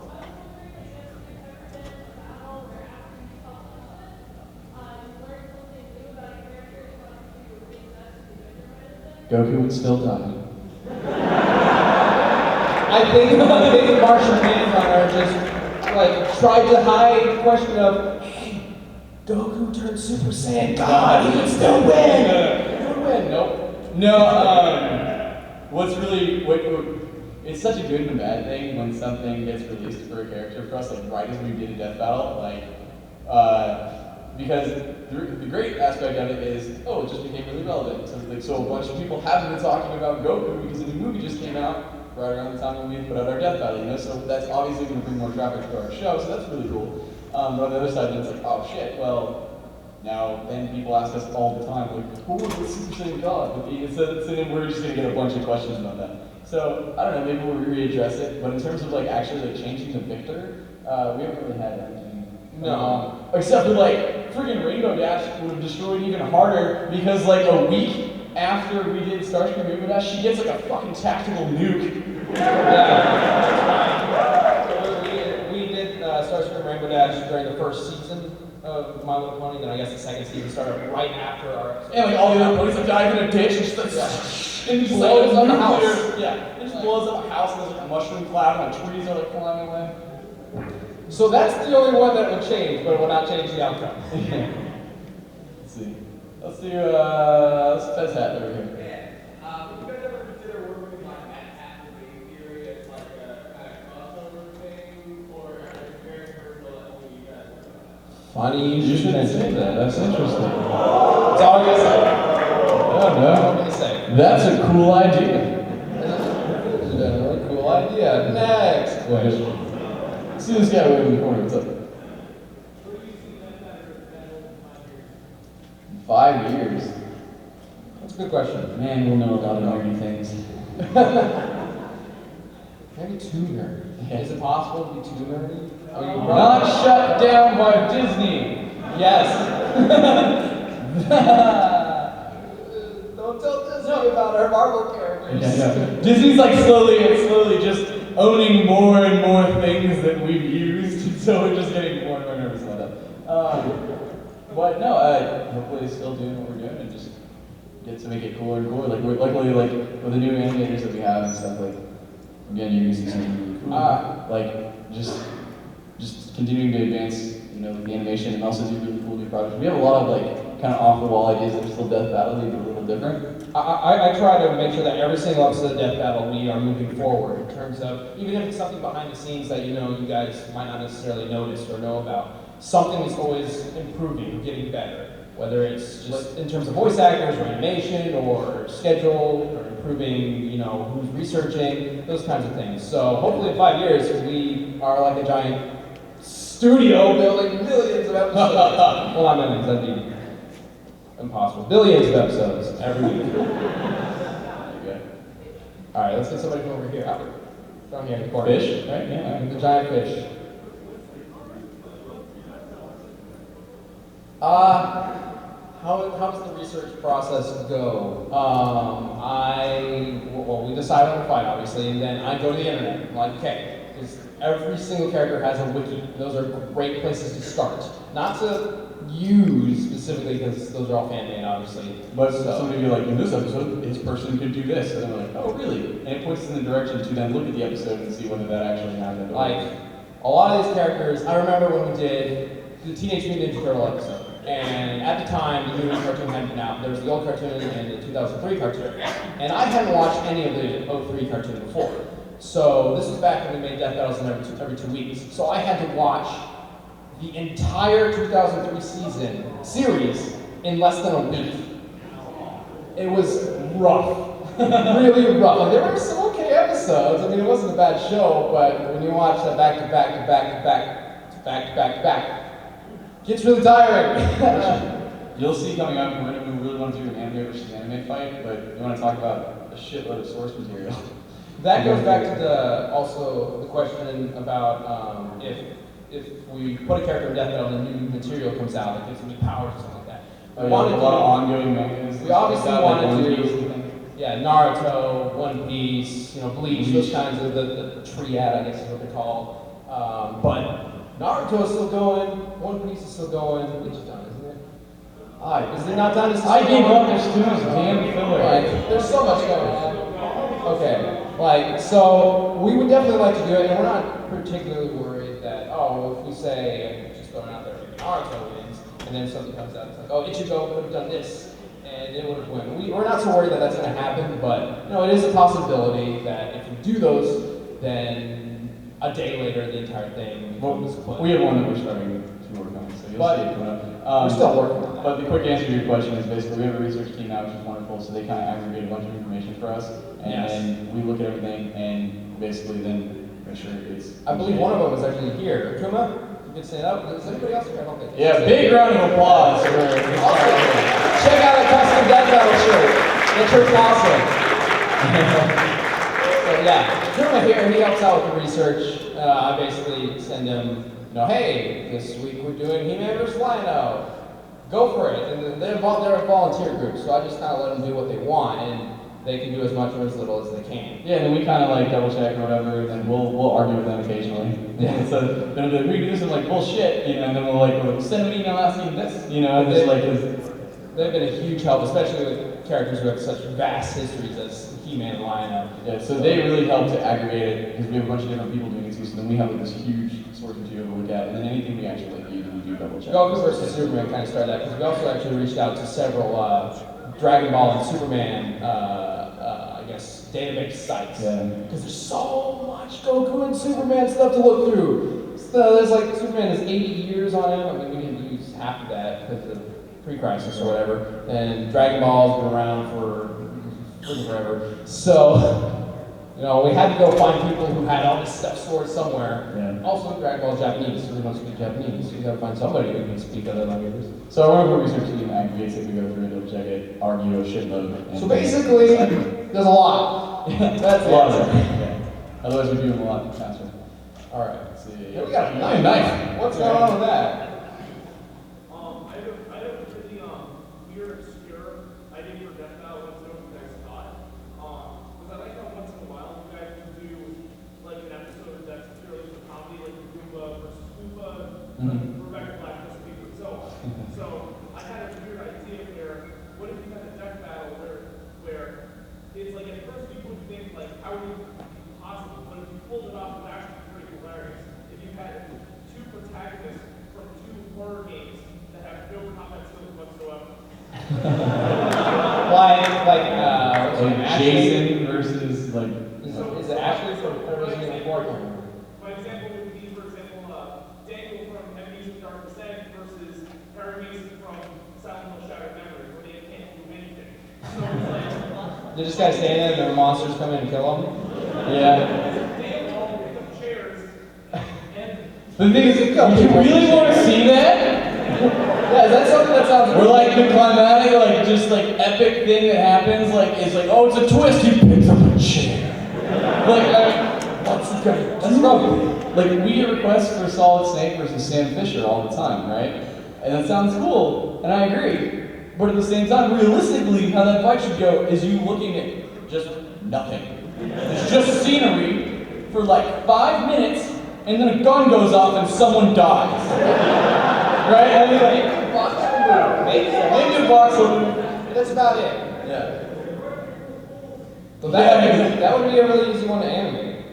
Speaker 1: Goku would still die.
Speaker 2: I think Martian Manhunter just like tried to hide the question of, hey, Goku turned Super Saiyan God, he would still win. He would win. Nope.
Speaker 1: No, what's really, it's such a good and bad thing when something gets released for a character for us, like right as we did a death battle, like, because the great aspect of it is, oh, it just became really relevant. So a bunch of people haven't been talking about Goku because a new movie just came out right around the time when we put out our death battle, you know? So that's obviously going to bring more traffic to our show, so that's really cool. But on the other side, then it's like, oh shit, well, now then people ask us all the time, like, who was the Super Saiyan God? So then we're just going to get a bunch of questions about that. So, I don't know, maybe we'll readdress it, but in terms of like actually like changing the victor, we haven't really had anything.
Speaker 2: No.
Speaker 1: Except for like, freaking Rainbow Dash would have destroyed even harder because like a week after we did Starscream Rainbow Dash, she gets like a fucking tactical nuke.
Speaker 2: Yeah. So we did Starscream Rainbow Dash during the first season of My Little Pony, then I guess the second season started right after our episode.
Speaker 1: And like all the other ponies like dive in a ditch and just like, and just
Speaker 2: blows up a house.
Speaker 1: Yeah, it just blows up a house and there's like a mushroom cloud and like trees are like flying away.
Speaker 2: So that's the only one that will change, but it will not change the outcome.
Speaker 1: Let's see. Let's do let's Fez Hat over here.
Speaker 5: Would you guys ever consider working on that half of the theory as like a kind of crossover thing, or is it very personal that only you guys work on that?
Speaker 2: Funny
Speaker 1: You should mention that. That's interesting.
Speaker 2: That's all I'm gonna say.
Speaker 1: I don't
Speaker 2: That's all I'm
Speaker 1: know.
Speaker 2: gonna say.
Speaker 1: That's a cool idea.
Speaker 2: Really cool idea. Next question.
Speaker 1: See this guy over in the corner. What's up? 5 years.
Speaker 2: That's a good question.
Speaker 1: Man, we'll know a lot of nerdy things.
Speaker 2: Maybe too nerdy. Is it possible to be too nerdy?
Speaker 1: Not shut down by Disney.
Speaker 2: Yes. Don't tell Disney about our Marvel characters.
Speaker 1: Yeah. Disney's like slowly just owning more and more things that we've used, so we're just getting more and more nervous about that. But no, hopefully still doing what we're doing and just get to make it cooler and cooler. Like we're luckily like with the new animators that we have and stuff, like again you're gonna see something really cool. Like just continuing to advance, you know, the animation and also do really cool new projects. We have a lot of like kind of off the wall ideas that are still Death Battle, maybe a little different.
Speaker 2: I try to make sure that every single episode of Death Battle we are moving forward in terms of, even if it's something behind the scenes that you guys might not necessarily notice or know about, something is always improving, getting better. Whether it's just in terms of voice actors or animation or schedule or improving, who's researching, those kinds of things. So hopefully in 5 years we are like a giant studio building millions of episodes. Well, not millions, that'd be impossible. Billions of episodes every week. All right, let's get somebody from over here. From here in the corner.
Speaker 1: Fish, right? Yeah.
Speaker 2: The giant fish. How does the research process go? We decide on a fight, obviously, and then I go to the internet. I'm like, okay, because every single character has a wiki. Those are great places to start. Not to use specifically, because those are all fan-made, obviously.
Speaker 1: But somebody be like, in this episode, this person could do this. And then we're like, oh, really? And it points us in the direction to then look at the episode and see whether that actually happened.
Speaker 2: Like, a lot of these characters, I remember when we did the Teenage Mutant Ninja Turtle episode. And at the time, the new cartoon hadn't been out. There was the old cartoon and the 2003 cartoon. And I hadn't watched any of the 03 cartoon before. So this was back when we made Death Battles every 2 weeks. So I had to watch the entire 2003 series in less than a week. It was rough. Really rough. Like, there were some okay episodes. I mean, it wasn't a bad show, but when you watch that back to back, gets really tiring.
Speaker 1: You'll see coming up, we really want to do an anime versus anime fight, but we want to talk about a shitload of source material.
Speaker 2: That goes back to the question about if we put a character in Death Battle and new material comes out, like gives new powers or something like that.
Speaker 1: A lot of ongoing mangas.
Speaker 2: We obviously want to do,
Speaker 1: Yeah,
Speaker 2: Naruto, One Piece, Bleach, those kinds of the triad, I guess is what they're called. But Naruto is still going, One Piece is still going, Bleach is done, isn't it? Is it not done?
Speaker 1: I gave up, there's too much damn filler.
Speaker 2: Right. There's so much going on. Okay, like, so we would definitely like to do it, and we're not particularly worried that, oh, if we say, just throwing out there, Naruto wins, and then something comes out, it's like, oh, Ichigo could have done this, and it would have won. We're not so worried that that's going to happen, but, you know, it is a possibility that if we do those, then a day later, the entire thing becomes a
Speaker 1: We have one that we're starting to work on, so you'll
Speaker 2: But
Speaker 1: see it coming up.
Speaker 2: we're still working on that.
Speaker 1: But the quick answer to your question is basically we have a research team now, which is wonderful, so they kind of aggregate a bunch of information for us, and
Speaker 2: Yes.
Speaker 1: then we look at everything and basically then make sure it's.
Speaker 2: I believe one of them is actually here. Kuma, you can stand up. Is anybody else here? I don't think.
Speaker 1: Yeah, big round of applause for this.
Speaker 2: Also, check out a custom Death Battle shirt. That shirt's awesome. So yeah, Kuma here, he helps out with the research. I basically send him, you know, hey, this week we're doing He-Man vs. Lion-O. Go for it. And they're a volunteer group, so I just kind of let them do what they want, and they can do as much or as little as they can.
Speaker 1: Yeah, and then we kind of like double check or whatever, and then we'll argue with them occasionally. Yeah. So then they'll be like, we do some like bullshit, you know, and then we'll send them an email asking this, you know, and just like
Speaker 2: they've been a huge help, especially with characters who have such vast histories as He-Man and Lion-O.
Speaker 1: Yeah, so they really help to aggregate it because we have a bunch of different people doing it too. So then we have like this huge source material to look at, and then anything we actually like use, we do double check.
Speaker 2: Goku versus Superman kind of started that because we also actually reached out to several Dragon Ball and Superman, I guess, database sites.
Speaker 1: Yeah.
Speaker 2: Because there's so much Goku and Superman stuff to look through. So there's like Superman has 80 years on him. I mean, we didn't use half of that because of pre-crisis or whatever. And Dragon Ball's been around for freaking forever. So, you know, we had to go find people who had all this stuff stored somewhere.
Speaker 1: Yeah.
Speaker 2: Also, Dragon Ball's Japanese, so we don't speak Japanese. So you gotta find somebody who can speak other languages.
Speaker 1: So our wonderful research team aggregates it, we go through it, double check it, argue a shitload. and-
Speaker 2: So basically, there's a lot. That's
Speaker 1: a lot
Speaker 2: it.
Speaker 1: of it. Yeah. Otherwise we'd do them a lot faster.
Speaker 2: All right.
Speaker 1: Let's see.
Speaker 2: Here we got a knife. What's going on with that?
Speaker 5: I have a pretty weird, obscure idea for Death Battle. Let's know what you guys thought. Because I like how once in a while you guys can do like an episode that's purely for comedy, like Goomba versus Koopa, Rebecca Black versus people, and so on. So I had a weird idea where, what if you had a Death Battle where it's like at first people would think like, how would it be possible? But if you pulled it off, it would actually be pretty hilarious. If you had two protagonists from two horror games that have no combat skills whatsoever.
Speaker 2: Like
Speaker 1: Jason versus like.
Speaker 2: Is it Ashley from Resident Evil 4?
Speaker 5: My example would be, for example, Daniel from Enemies of Dark Descent versus Harry Mason from Silent Hill Shattered Memory, where they can't do anything. So it's like,
Speaker 2: They just gotta stand there and the monsters come in and kill them?
Speaker 1: Yeah.
Speaker 5: they all pick up chairs and
Speaker 1: The thing is, do you really want to see that?
Speaker 2: Yeah, is that something that sounds
Speaker 1: Or like the climatic, like just like epic thing that happens, like it's like, oh, it's a twist. He picks up a chair. What's he gonna do? Like we get requests for Solid Snake versus Sam Fisher all the time, right? And that sounds cool, and I agree. But at the same time, realistically, how that fight should go is you looking at just nothing. It's just scenery for like 5 minutes, and then a gun goes off and someone dies. Right? I mean, like, maybe a box will.
Speaker 2: That's about it.
Speaker 1: Yeah.
Speaker 2: So that would be a really easy one to animate.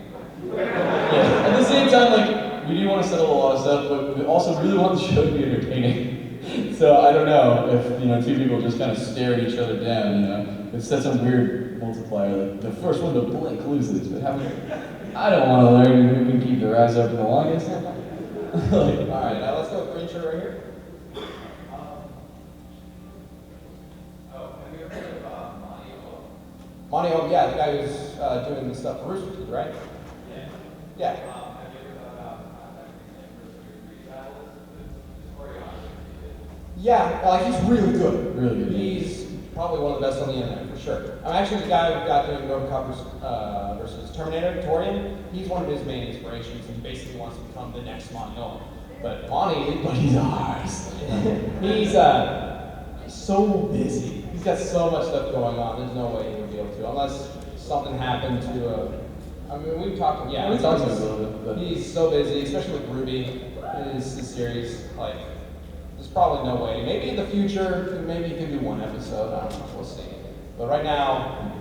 Speaker 1: Yeah. At the same time, like, we do want to settle a lot of stuff, but we also really want the show to be entertaining. So I don't know if, you know, two people just kind of stare at each other down, you know. It sets some weird multiplier, like the first one to blink loses, but I don't want to learn who can keep their eyes open the longest.
Speaker 2: Alright, now let's go with green shirt right here.
Speaker 4: Have you ever heard of Monty O?
Speaker 2: Monty Home, yeah, the guy who's doing the stuff for Rooster Teeth, right?
Speaker 4: Yeah.
Speaker 2: Yeah.
Speaker 4: Have you ever thought about contacting battles with choreography?
Speaker 2: Yeah, he's really good.
Speaker 1: Really good.
Speaker 2: He's probably one of the best on the internet, for sure. I'm actually the guy who got doing RoboCop versus Terminator, Torian. He's one of his main inspirations, and he basically wants to become the next Monty Owen. But he's ours. He's so busy. He's got so much stuff going on. There's no way he would be able to, unless something happened to I mean, we've talked. Yeah,
Speaker 1: we talked about it a little bit, but
Speaker 2: he's so busy, especially with Ruby. His series, like, there's probably no way. Maybe in the future, maybe he can do one episode. I don't know. We'll see. But right now,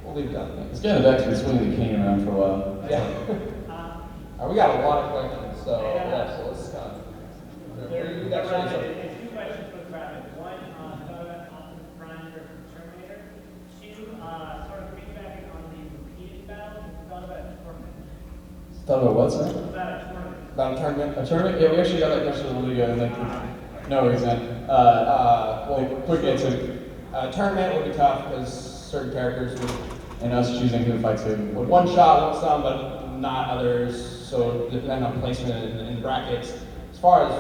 Speaker 2: we'll leave it done.
Speaker 1: This guy in the back's been swinging the cane around for a while.
Speaker 2: Yeah. We got a lot of questions, so yeah, so let's we got
Speaker 4: Right,
Speaker 2: some.
Speaker 4: it's two questions for the crowd. One, talk about Optimus Prime versus Terminator. Two, sort of piggybacking on the repeated battle, thought about a tournament.
Speaker 1: Thought about what, sorry?
Speaker 4: About a tournament.
Speaker 2: About a tournament?
Speaker 1: A tournament? Yeah, we actually got that question a little ago. Like, no worries, man.
Speaker 2: Well,
Speaker 1: Quick answer.
Speaker 2: Tournament would be tough because certain characters would
Speaker 1: And us choosing who to fight to.
Speaker 2: one shot with some, but not others. So depending on placement in the brackets. As far as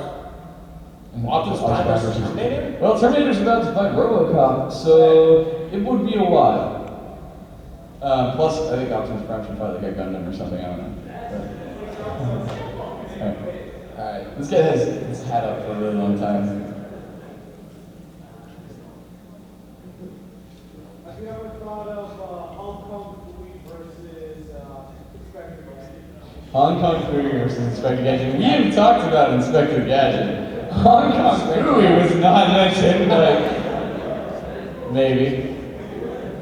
Speaker 2: Optimus Prime versus Terminator?
Speaker 1: Well, Terminator's about to fight RoboCop, so it would be a while. Plus, I think Optimus Prime should fight like a Gundam or something. I don't know. Alright. This guy has his hat up for a really long time.
Speaker 5: Have you ever thought of Hong Kong Fooey versus Inspector Gadget?
Speaker 1: Hong Kong Fooey versus Inspector Gadget. We haven't talked about Inspector Gadget. Hong Kong Fooey was not mentioned, but maybe.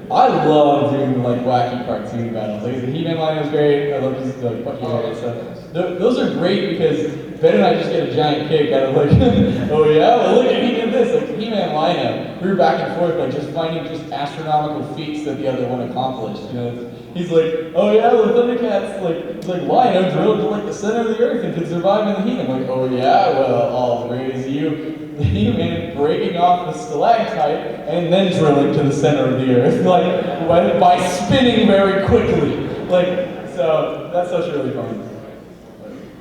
Speaker 1: I love doing like wacky cartoon battles. Like the He-Man line was great. I love just like fucking and stuff. Those are great because Ben and I just get a giant kick out of like, oh yeah, well look at he did this. Like He-Man lineup, we were back and forth like just finding just astronomical feats that the other one accomplished. You know, he's like, oh yeah, the Thundercats like Lion drilled to like the center of the earth and could survive in the heat. I'm like, oh yeah, well I'll raise you. He-Man breaking off the stalactite and then drilling to the center of the earth, like by spinning very quickly. Like, so that's such really fun.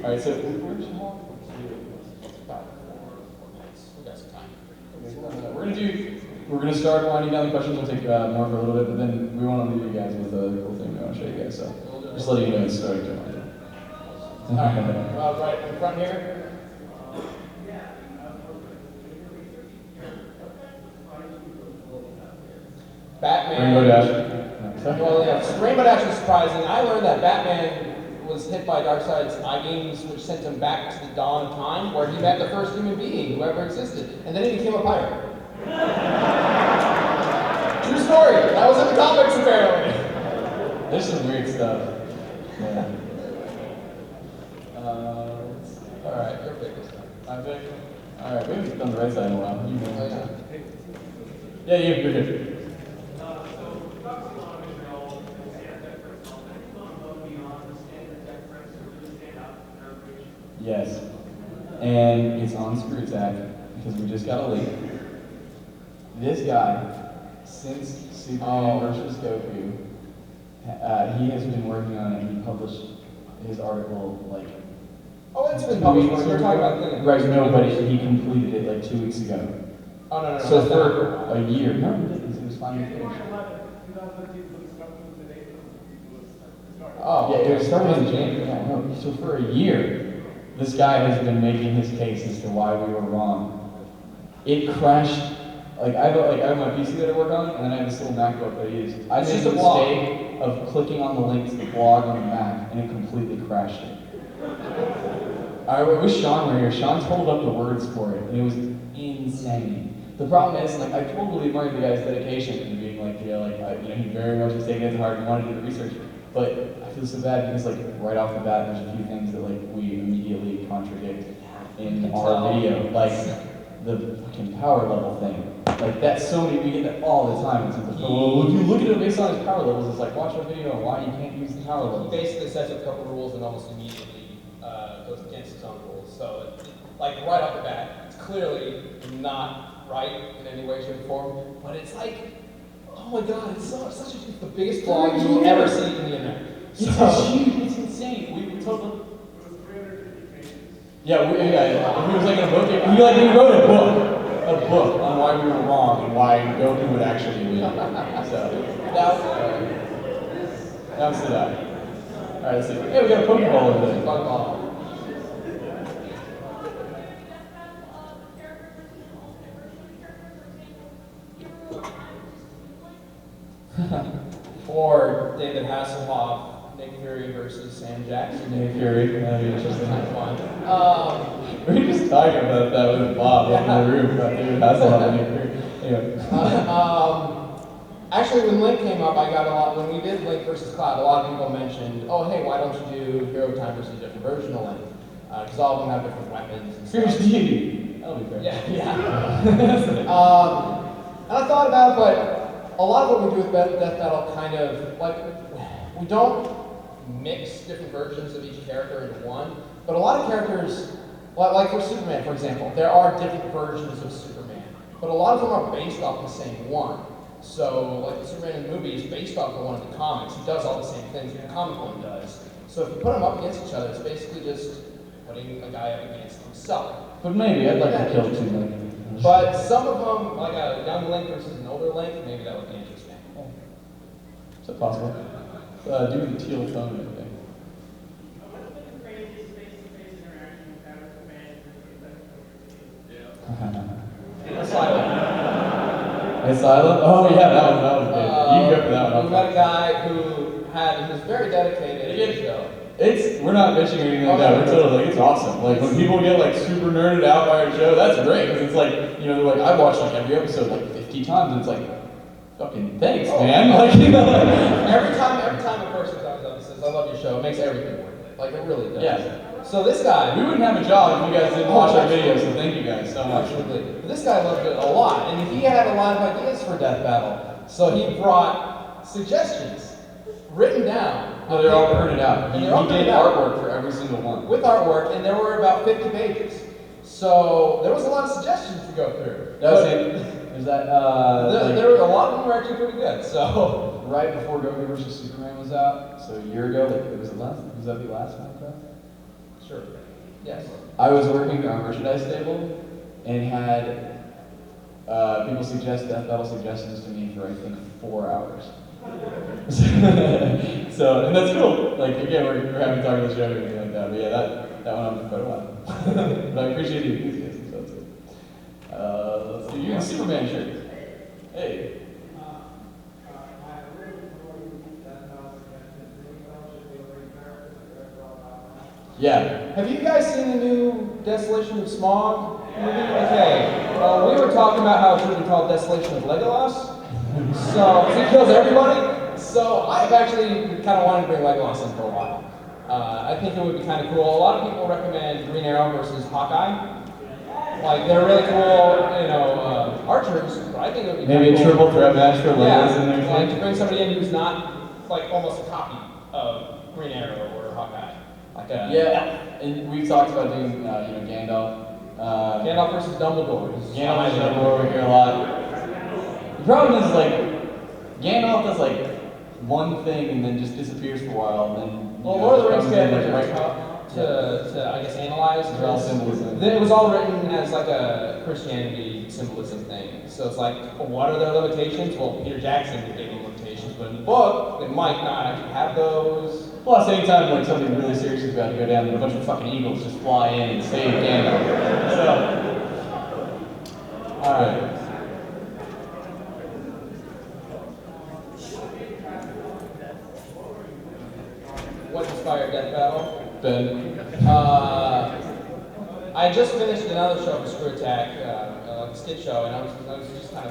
Speaker 1: All right, so where's your hall? We're gonna start winding down the questions. We'll take more for a little bit, but then we want to leave you guys with a cool thing we want to show you guys. So just letting you know it's starting to wind down.
Speaker 2: Right in front here. Batman.
Speaker 1: Rainbow Dash.
Speaker 2: Well, yeah, Rainbow Dash was surprising. I learned that Batman was hit by Darkseid's eye beams, which sent him back to the dawn time, where he met the first human being who ever existed, and then he became a pirate. True story. That was in the comics, apparently.
Speaker 1: There's some weird stuff. Yeah.
Speaker 2: All right, your pick this time.
Speaker 1: My pick. All right, we haven't done the right side in a while. You
Speaker 2: Oh,
Speaker 1: know.
Speaker 2: yeah.
Speaker 1: Yeah, you're good. Yes. And it's on ScrewAttack because we just got a leak. This guy, since Superman vs. Goku, he has been working on it. He published his article like.
Speaker 2: Oh, it's been published. You're talking about
Speaker 1: right? No, but he completed it like 2 weeks ago.
Speaker 2: Oh no.
Speaker 1: So for a year, no, it was finally finished.
Speaker 2: Oh,
Speaker 1: Yeah, it was started in January. Yeah, no. So for a year, this guy has been making his case as to why we were wrong. It crashed. Like I have my PC that I work on, and then I have this little MacBook that I use. I made the mistake of clicking on the link to the blog on the Mac, and it completely crashed it. I wish Sean were here. Sean told up the words for it, and it was insane. The problem is, like, I totally admire the guy's dedication and being like, he very much was taking it to heart and wanted to do the research. But I feel so bad because, like, right off the bat, there's a few things that, like, we immediately contradict in our video, like the fucking power level thing. Like, that's so many, we get that all the time. It's like, well, if you look at it based on his power levels, it's like, watch a video on why you can't use the power
Speaker 2: He
Speaker 1: levels.
Speaker 2: basically sets up a couple rules and almost immediately goes against his own rules. So, like right off the bat, it's clearly not right in any way, shape, or form. But it's like, oh my god, it's the biggest blog you will ever see in the internet.
Speaker 1: It's huge. It's insane. We totally. Yeah, if he was like in a book, he wrote a book on why we were wrong and why Goku would actually win. So that was the guy. All right, let's see. Hey, we got a Pokeball over there.
Speaker 2: Pokeball. Or David Hasselhoff, Nick Fury versus Sam Jackson.
Speaker 1: Nick Fury, that'd be interesting.
Speaker 2: Kind of fun.
Speaker 1: We were just talking about that with Bob up in the room about David Hasselhoff and Nick Fury. Anyway.
Speaker 2: Actually, when Link came up, I got a lot, when we did Link versus Cloud, a lot of people mentioned, oh, hey, why don't you do Hero Time versus a different version of Link? Because all of them have different weapons and
Speaker 1: Fierce
Speaker 2: stuff.
Speaker 1: deity. That'll be fair.
Speaker 2: Yeah. And I thought about it, but a lot of what we do with Death Battle kind of, like, we don't mix different versions of each character into one, but a lot of characters, like for Superman, for example, there are different versions of Superman, but a lot of them are based off the same one. So, like the Superman in the movie is based off of one of the comics. He does all the same things that the comic one does. So if you put them up against each other, it's basically just putting a guy up against himself.
Speaker 1: But maybe I'd like to kill two Link.
Speaker 2: But some of them, like a young Link versus an older Link, maybe that would be interesting.
Speaker 1: Is that possible? Do the teal phone and everything.
Speaker 4: What's been the craziest face-to-face interaction you've had with a fan
Speaker 2: That's silent.
Speaker 1: It's silent? Oh yeah, that was good. You can go for that one.
Speaker 2: We met a guy who was very dedicated to the show.
Speaker 1: We're not bitching or anything like that. We're totally like, it's awesome. Like when people get like super nerded out by our show, that's great. Because it's like, you know, they're like, I watched like every episode like 50 times, and it's like, fucking thanks, man. Like, you know, like,
Speaker 2: every time a person comes up and says, I love your show, it makes everything worth it. Like it really does.
Speaker 1: Yeah.
Speaker 2: So this guy,
Speaker 1: we wouldn't have a job if you guys didn't watch our videos, so thank you guys so much.
Speaker 2: absolutely. But this guy loved it a lot, and he had a lot of ideas for Death Battle. So he brought suggestions written down.
Speaker 1: No, they're all printed out.
Speaker 2: And
Speaker 1: He
Speaker 2: they're all
Speaker 1: did
Speaker 2: printed out.
Speaker 1: artwork for every single one.
Speaker 2: With artwork, and there were about 50 pages. So there was a lot of suggestions to go through.
Speaker 1: That was it. Is that
Speaker 2: There were a lot of them were actually pretty good. So
Speaker 1: right before Goku vs Superman was out, so a year ago, like was that the last MAGFest?
Speaker 2: sure, yes.
Speaker 1: I was working at our merchandise table and had people suggest Death Battle suggestions to me for I think 4 hours. So, and that's cool. Like again, we're having talk about the show and everything like that. But yeah, that went on for quite a while. But I appreciate the enthusiasm, so that's good. Let's see, you're in Superman shirt. Hey. Yeah.
Speaker 2: Have you guys seen the new Desolation of Smog movie? Okay. We were talking about how it should be called Desolation of Legolas. So he kills everybody. So I've actually kind of wanted to bring Legolas in for a while. I think it would be kind of cool. A lot of people recommend Green Arrow versus Hawkeye. Like they're really cool, you know, archers. But I think it would be
Speaker 1: Maybe a
Speaker 2: cool.
Speaker 1: triple threat match for Legolas
Speaker 2: Yeah,
Speaker 1: and everything.
Speaker 2: like to bring somebody in who's not like almost a copy of Green Arrow or Hawkeye. Like a,
Speaker 1: Yeah, and we've talked about doing, you know, Gandalf.
Speaker 2: Gandalf versus Dumbledore.
Speaker 1: Gandalf versus Dumbledore we hear a lot. The problem is, like, Gandalf does, like, one thing and then just disappears for a while, and then...
Speaker 2: Well, Lord of the Rings
Speaker 1: comes in,
Speaker 2: characters
Speaker 1: like,
Speaker 2: are tough to, I guess, analyze.
Speaker 1: They're all symbolism.
Speaker 2: It was all written as like a Christianity symbolism thing. So it's like, well, what are their limitations? Well, Peter Jackson gave them limitations, but in the book, they might not actually have those.
Speaker 1: Plus, anytime, like, something really serious is about to go down, then a bunch of fucking eagles just fly in and save Gandalf. So... Alright.
Speaker 2: What inspired Death Battle?
Speaker 1: Ben.
Speaker 2: I just finished another show for ScrewAttack, a skit show, and I was just kind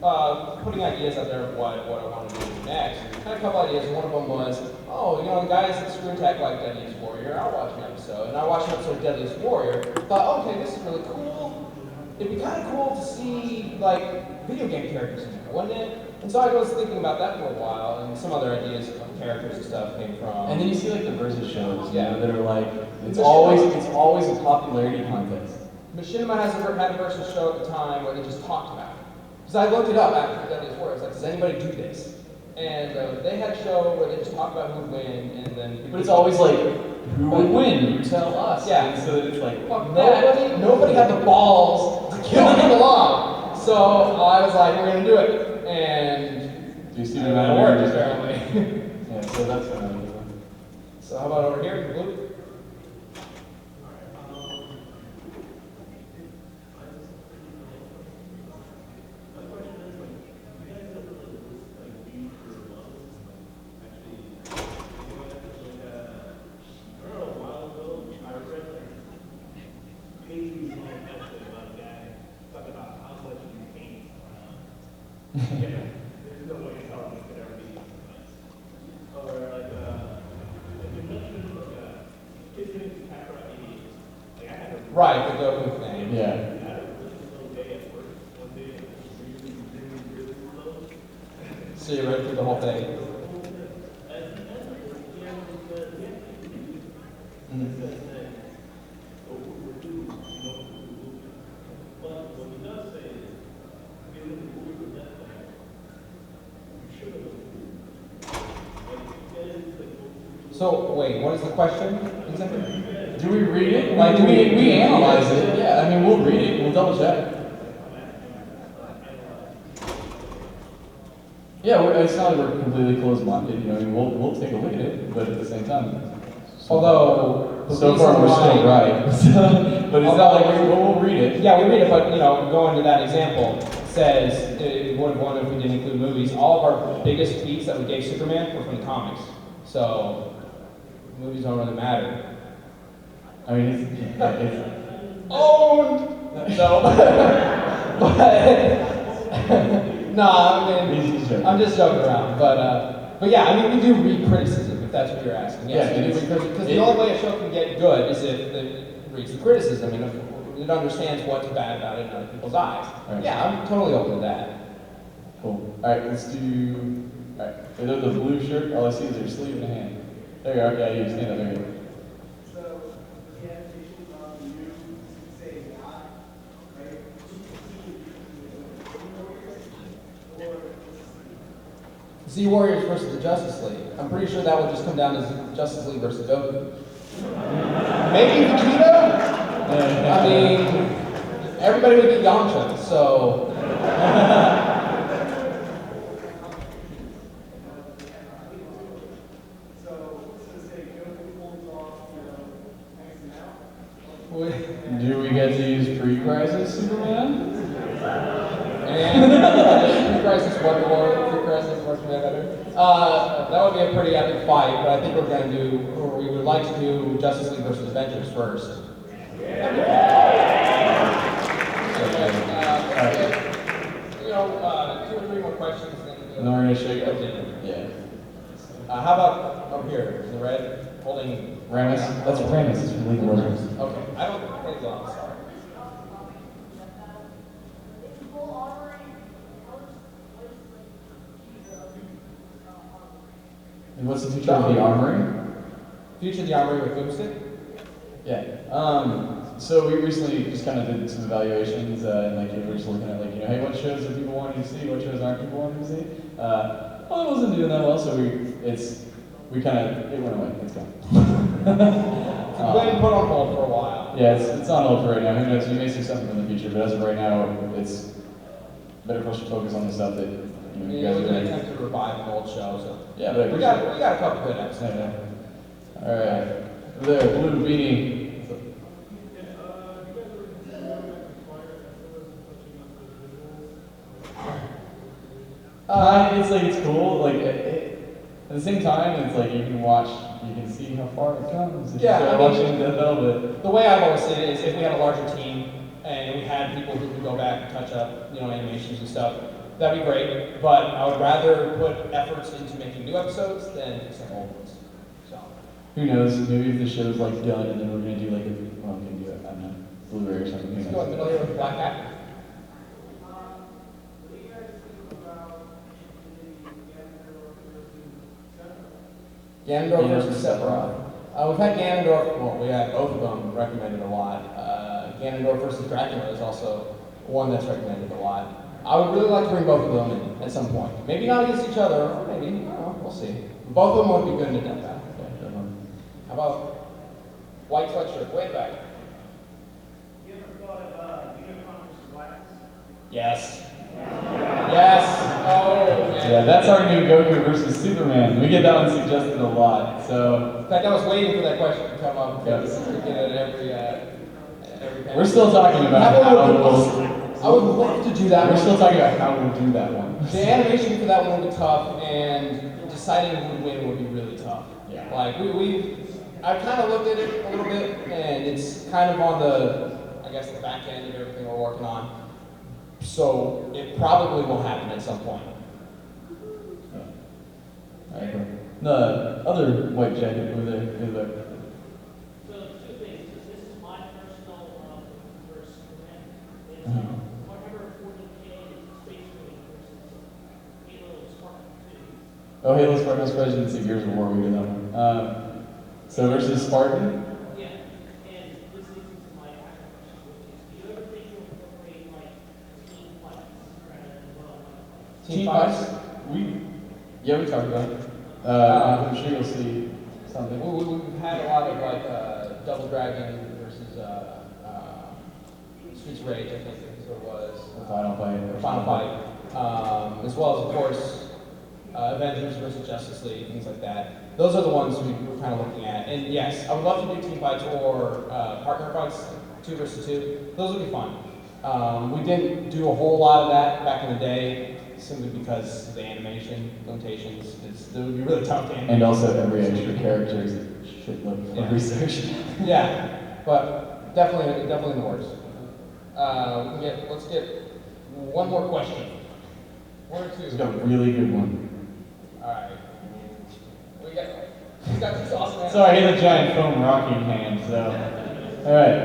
Speaker 2: of putting ideas out there of what I wanted to do next. I had a couple ideas, and one of them was, oh, you know, the guys at ScrewAttack like Deadliest Warrior, I'll watch an episode. And I watched an episode of Deadliest Warrior, thought, okay, this is really cool. It'd be kind of cool to see, like, video game characters in there, wouldn't it? And so I was thinking about that for a while, and some other ideas of characters and stuff came from.
Speaker 1: And then you see, like, the versus shows,
Speaker 2: Yeah.
Speaker 1: you know, that are like, it's
Speaker 2: Machinima.
Speaker 1: always a popularity contest.
Speaker 2: Machinima had a versus show at the time where they just talked about it. Because I looked it up after Deadliest Warrior. I was like, does anybody do this? And they had a show where they just talked about who would win, and then.
Speaker 1: But it's always like, who would win? You tell us.
Speaker 2: Yeah.
Speaker 1: And so that it's like, fuck that.
Speaker 2: Nobody had the balls to kill people off. So I was like, we're gonna do it, and
Speaker 1: Do you see
Speaker 2: it
Speaker 1: the amount of
Speaker 2: worked
Speaker 1: energy?
Speaker 2: apparently.
Speaker 1: Yeah, so that's what I'm doing.
Speaker 2: So how about over here, Blue? Right, the Goku thing.
Speaker 1: Yeah.
Speaker 2: So you read through the whole thing. So wait, what is the question exactly?
Speaker 1: Do we read it? Like, do we analyze it? Yeah, I mean, we'll read it. We'll double check. Yeah, it's not like we're completely closed-minded. You know, I mean, we'll take a look at it, but at the same time,
Speaker 2: Although
Speaker 1: so far we're still right. But it's not like we'll read it.
Speaker 2: Yeah, we read it, but you know, going to that example, says it would have won if we didn't include movies. All of our biggest tweets that we gave Superman were from the comics, so movies don't really matter.
Speaker 1: I mean, it's
Speaker 2: Owned. No, but no, I mean, I'm just joking around. But yeah, I mean, we do read criticism if that's what you're asking. Yes,
Speaker 1: Yeah,
Speaker 2: we do read criticism because the only way a show can get good is if it reads the criticism and if it understands what's bad about it in other people's eyes.
Speaker 1: Right.
Speaker 2: Yeah, I'm totally open to that.
Speaker 1: cool. All right, let's do. All right, so there's the blue shirt. All I see is your sleeve and a hand. There you are. Yeah, you stand up. There you go.
Speaker 6: So, the animation of you say not, right?
Speaker 2: Z Warriors versus the Justice League. I'm pretty sure that would just come down to Justice League versus Goku. Maybe Vegeta? I mean, everybody would get Yamcha, so.
Speaker 6: Say Goku pulls off, X out.
Speaker 1: Do we get to use pre-crisis Superman?
Speaker 2: And Pre-Crisis Wonder Woman, Pre-Crisis Wonder Better. That would be a pretty epic fight, but I think we're going to do, or we would like to do Justice League versus Avengers first. You know, 2 or 3 more questions,
Speaker 1: And then we're gonna show you. Yeah.
Speaker 2: how about over here, in the red, holding
Speaker 1: Ramus. That's Ramus. It's from League of Legends.
Speaker 2: Okay, I don't play gloves, sorry.
Speaker 1: And what's the future of the armory?
Speaker 2: Future of the Armory with Boomstick?
Speaker 1: Yeah. So we recently just kind of did some evaluations, and like we were just looking at like, you know, hey, what shows are people wanting to see? What shows aren't people wanting to see? Well, it wasn't doing that well, so it went away. It's gone.
Speaker 2: Go ahead and put on hold for a while.
Speaker 1: Yeah, it's on hold for right now. Who knows? You may see something in the future, but as of right now, it's better for us to focus on the stuff that you know, you
Speaker 2: Yeah,
Speaker 1: guys
Speaker 2: we're
Speaker 1: are
Speaker 2: going to
Speaker 1: doing.
Speaker 2: attempt to revive an old show, so.
Speaker 1: Yeah, but I
Speaker 2: We
Speaker 1: appreciate
Speaker 2: got a couple good episodes.
Speaker 1: it. All right. There, blue beanie. It's like it's cool. Like at the same time, it's like you can see how far it comes. If
Speaker 2: Yeah,
Speaker 1: you
Speaker 2: I
Speaker 1: start
Speaker 2: mean-
Speaker 1: watching Death Velvet.
Speaker 2: The way I've always seen it is if we had a larger team and we had people who could go back and touch up, you know, animations and stuff, that'd be great. But I would rather put efforts into making new episodes than fixing old ones. So.
Speaker 1: Who knows? Maybe if the show's like done and then we're gonna do like we can do it. I don't know, Blu-ray or something. Who
Speaker 2: Let's go in the
Speaker 1: knows?
Speaker 2: middle here with Black Hat. Ganondorf versus Sephiroth. We've had Ganondorf, well, we had both of them recommended a lot. Ganondorf versus Dracula is also one that's recommended a lot. I would really like to bring both of them in at some point. Maybe not against each other, or maybe, I don't know, we'll see. Both of them would be good in a death battle.
Speaker 1: Okay, definitely.
Speaker 2: How about white sweatshirt, way back?
Speaker 4: You ever thought of Unicorn versus Wax?
Speaker 2: Yes. Yes. Oh, man.
Speaker 1: Yeah, that's our new Goku versus Superman. We get that one suggested a lot. So
Speaker 2: In fact, I was waiting for that question to come up because
Speaker 1: Yes.
Speaker 2: we get it every panel.
Speaker 1: we're still talking about
Speaker 2: That
Speaker 1: how
Speaker 2: one would
Speaker 1: we'll.
Speaker 2: be- I would love to do that
Speaker 1: We're
Speaker 2: one.
Speaker 1: still talking about how we'll do that one.
Speaker 2: The animation for that one would be tough, and deciding who would win would be really tough.
Speaker 1: Yeah.
Speaker 2: Like I've kind of looked at it a little bit, and it's kind of on the, I guess, the back end of everything we're working on. So it probably will happen at some point.
Speaker 1: All right, cool. The other white jacket over there.
Speaker 4: So two things. This is my personal
Speaker 1: Oh, Halo Spartan's Presidents of Gears of War, we did that one. So versus Spartan?
Speaker 4: Yeah, and this leads me to my actual question, which is, do you ever think you'll incorporate like team fights rather than one-on-one fights?
Speaker 1: Team fights? Yeah, we talked about it. I'm sure you'll see something.
Speaker 2: We've had a lot of like Double Dragon versus Streets of Rage, I think is what it was.
Speaker 1: The final fight.
Speaker 2: The final fight. As well as, of course, Avengers versus Justice League, things like that. Those are the ones we're kind of looking at. And yes, I would love to do team fights or partner fights, 2 versus 2. Those would be fun. We didn't do a whole lot of that back in the day, simply because of the animation limitations. It would be really tough to animate.
Speaker 1: And also every extra character is a shitload of research.
Speaker 2: Yeah, but definitely in the works. Let's get one more question. One or two.
Speaker 1: It's got a really good one.
Speaker 2: Alright. We got these awesome answers.
Speaker 1: Sorry, I hit a giant foam rocking hand, so. Alright.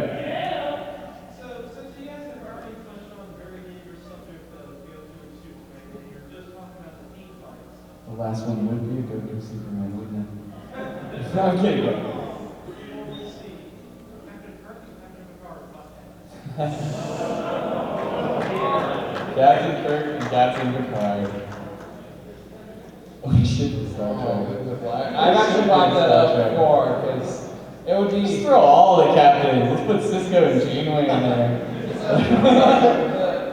Speaker 5: So, since you guys have already touched on very dangerous subject of Goku and Superman, and you're just talking about the team fights.
Speaker 1: The last one would be a Goku Superman, wouldn't it? No, I'm kidding.
Speaker 5: You only see Captain Kirk and Captain Picard fight.
Speaker 1: Captain Kirk and Captain Picard. We should do Star Trek.
Speaker 2: I've actually brought that up before, because it would
Speaker 1: Just
Speaker 2: be...
Speaker 1: throw all the captains. Let's put Cisco and Janeway in there.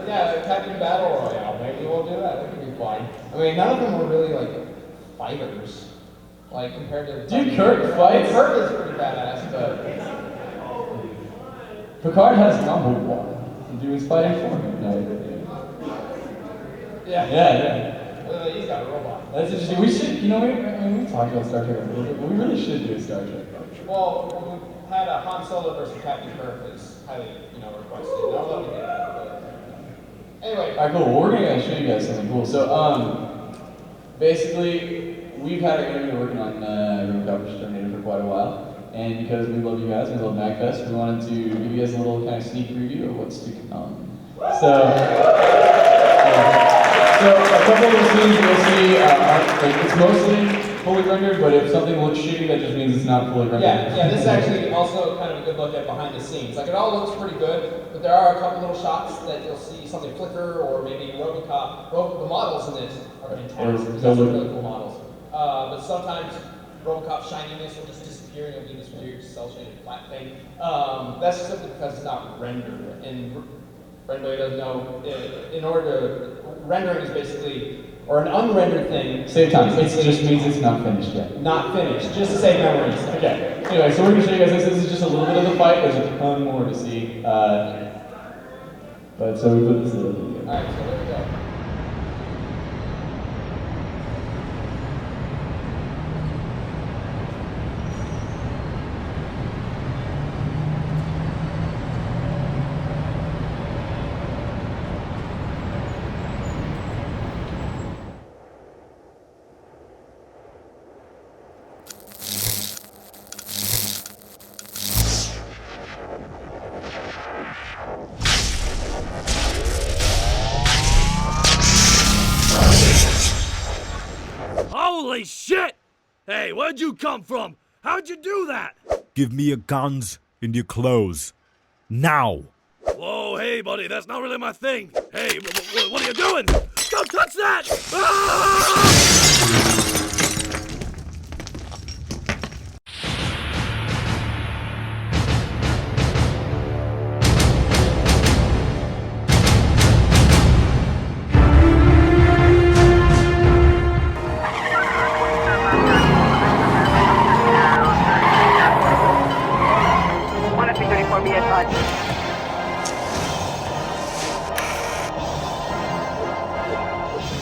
Speaker 2: Yeah, Captain Battle Royale, maybe we'll do that. That could be fun. I mean, none of them were really, like, fighters. Like, compared to...
Speaker 1: Dude, Kirk fights.
Speaker 2: Kirk is pretty badass, but...
Speaker 1: Picard has number one. To do his fighting for him. No. Yeah.
Speaker 2: He's got a robot.
Speaker 1: That's interesting. We should, we talked about Star Trek a little bit, but we really should do a Star Trek.
Speaker 2: Well, we had a Han Solo versus Captain Kirk was highly, requested. And I'd love to get that, but... Anyway.
Speaker 1: Alright, cool. Well, we're gonna show you guys something cool. So, basically, we've had our interview working on RoboCop vs. Terminator for quite a while. And because we love you guys, we love MAGFest, we wanted to give you guys a little kind of sneak preview of what's to come. So a couple of the scenes you'll see it's mostly fully rendered, but if something looks shitty, that just means it's not fully rendered.
Speaker 2: Yeah, this is actually also kind of a good look at behind the scenes. Like, it all looks pretty good, but there are a couple little shots that you'll see something flicker, or maybe RoboCop. The models in this are fantastic. Those are really cool models. But sometimes RoboCop's shininess will just disappear, and it'll be this weird cel-shaded flat thing. That's simply because it's not rendered. And for anybody who doesn't know, rendering is basically, or an unrendered thing.
Speaker 1: Save time. It just means it's not finished yet.
Speaker 2: Not finished, just to save memories.
Speaker 1: Okay. Anyway, so we're gonna show you guys this. This is just a little bit of the fight. There's a ton more to see. But so we put this in the video.
Speaker 2: Alright, so there we go.
Speaker 7: Holy shit! Hey, where'd you come from? How'd you do that?
Speaker 8: Give me your guns and your clothes. Now!
Speaker 7: Whoa, hey, buddy, that's not really my thing. Hey, what are you doing? Don't touch that! Ah!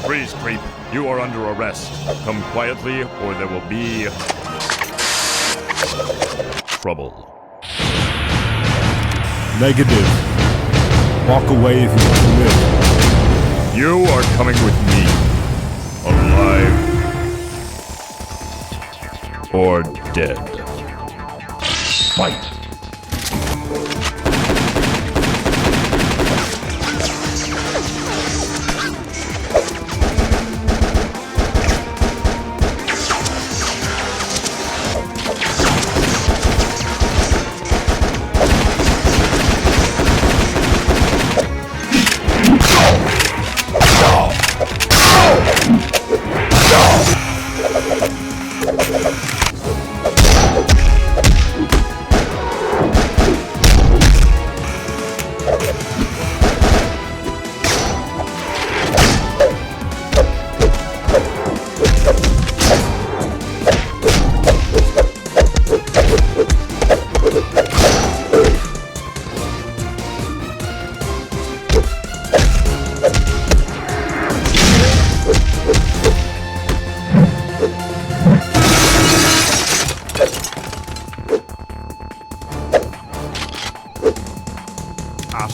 Speaker 8: Freeze, creep. You are under arrest. Come quietly, or there will be... trouble. Negative. Walk away if you want to live. You are coming with me. Alive. Or dead. Fight!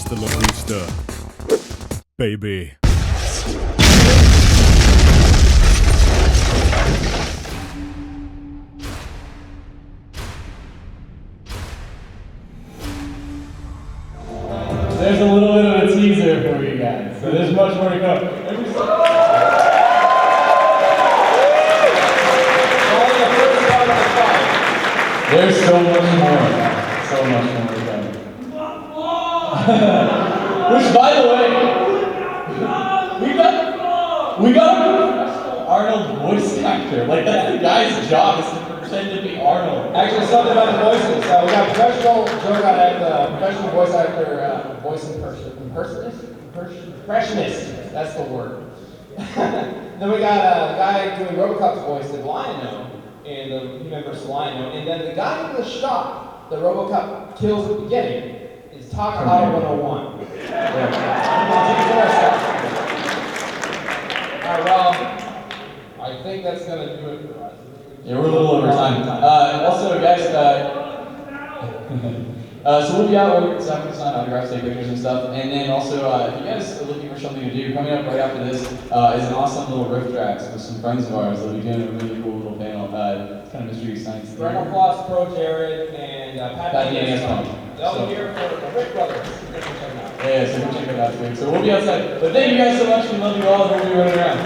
Speaker 8: Hasta la vista, baby.
Speaker 1: There's a little bit of a teaser for you guys, so there's much more to come. There's so much more. So much more to come. Which, by the way, we got a professional Arnold voice actor. Like, that's the guy's job, is to pretend to be Arnold.
Speaker 2: Actually, something about the voices. We got professional professional voice actor, voice impressionist. That's the word. Then we got a guy doing RoboCop's voice in Lion-O, in the Human vs. Lion-O, and then the guy in the shot that RoboCop kills at the beginning is Takahata 101. Alright, well, I think that's gonna do it for us.
Speaker 1: Yeah, we're a little over time. Also, guys, so we'll be out, we're going to sign autographs, take pictures and stuff, and then also, if you guys are looking for something to do, coming up right after this is an awesome little riff tracks with some friends of ours. They'll be doing a really cool little panel. It's kind of mystery science.
Speaker 2: Brandon Floss, Pro Jared, and Pat Daniels. They'll be here for the Rick Brothers.
Speaker 1: Yeah, so go check it out too. So we'll be outside. But thank you guys so much. We love you all. We'll be running around.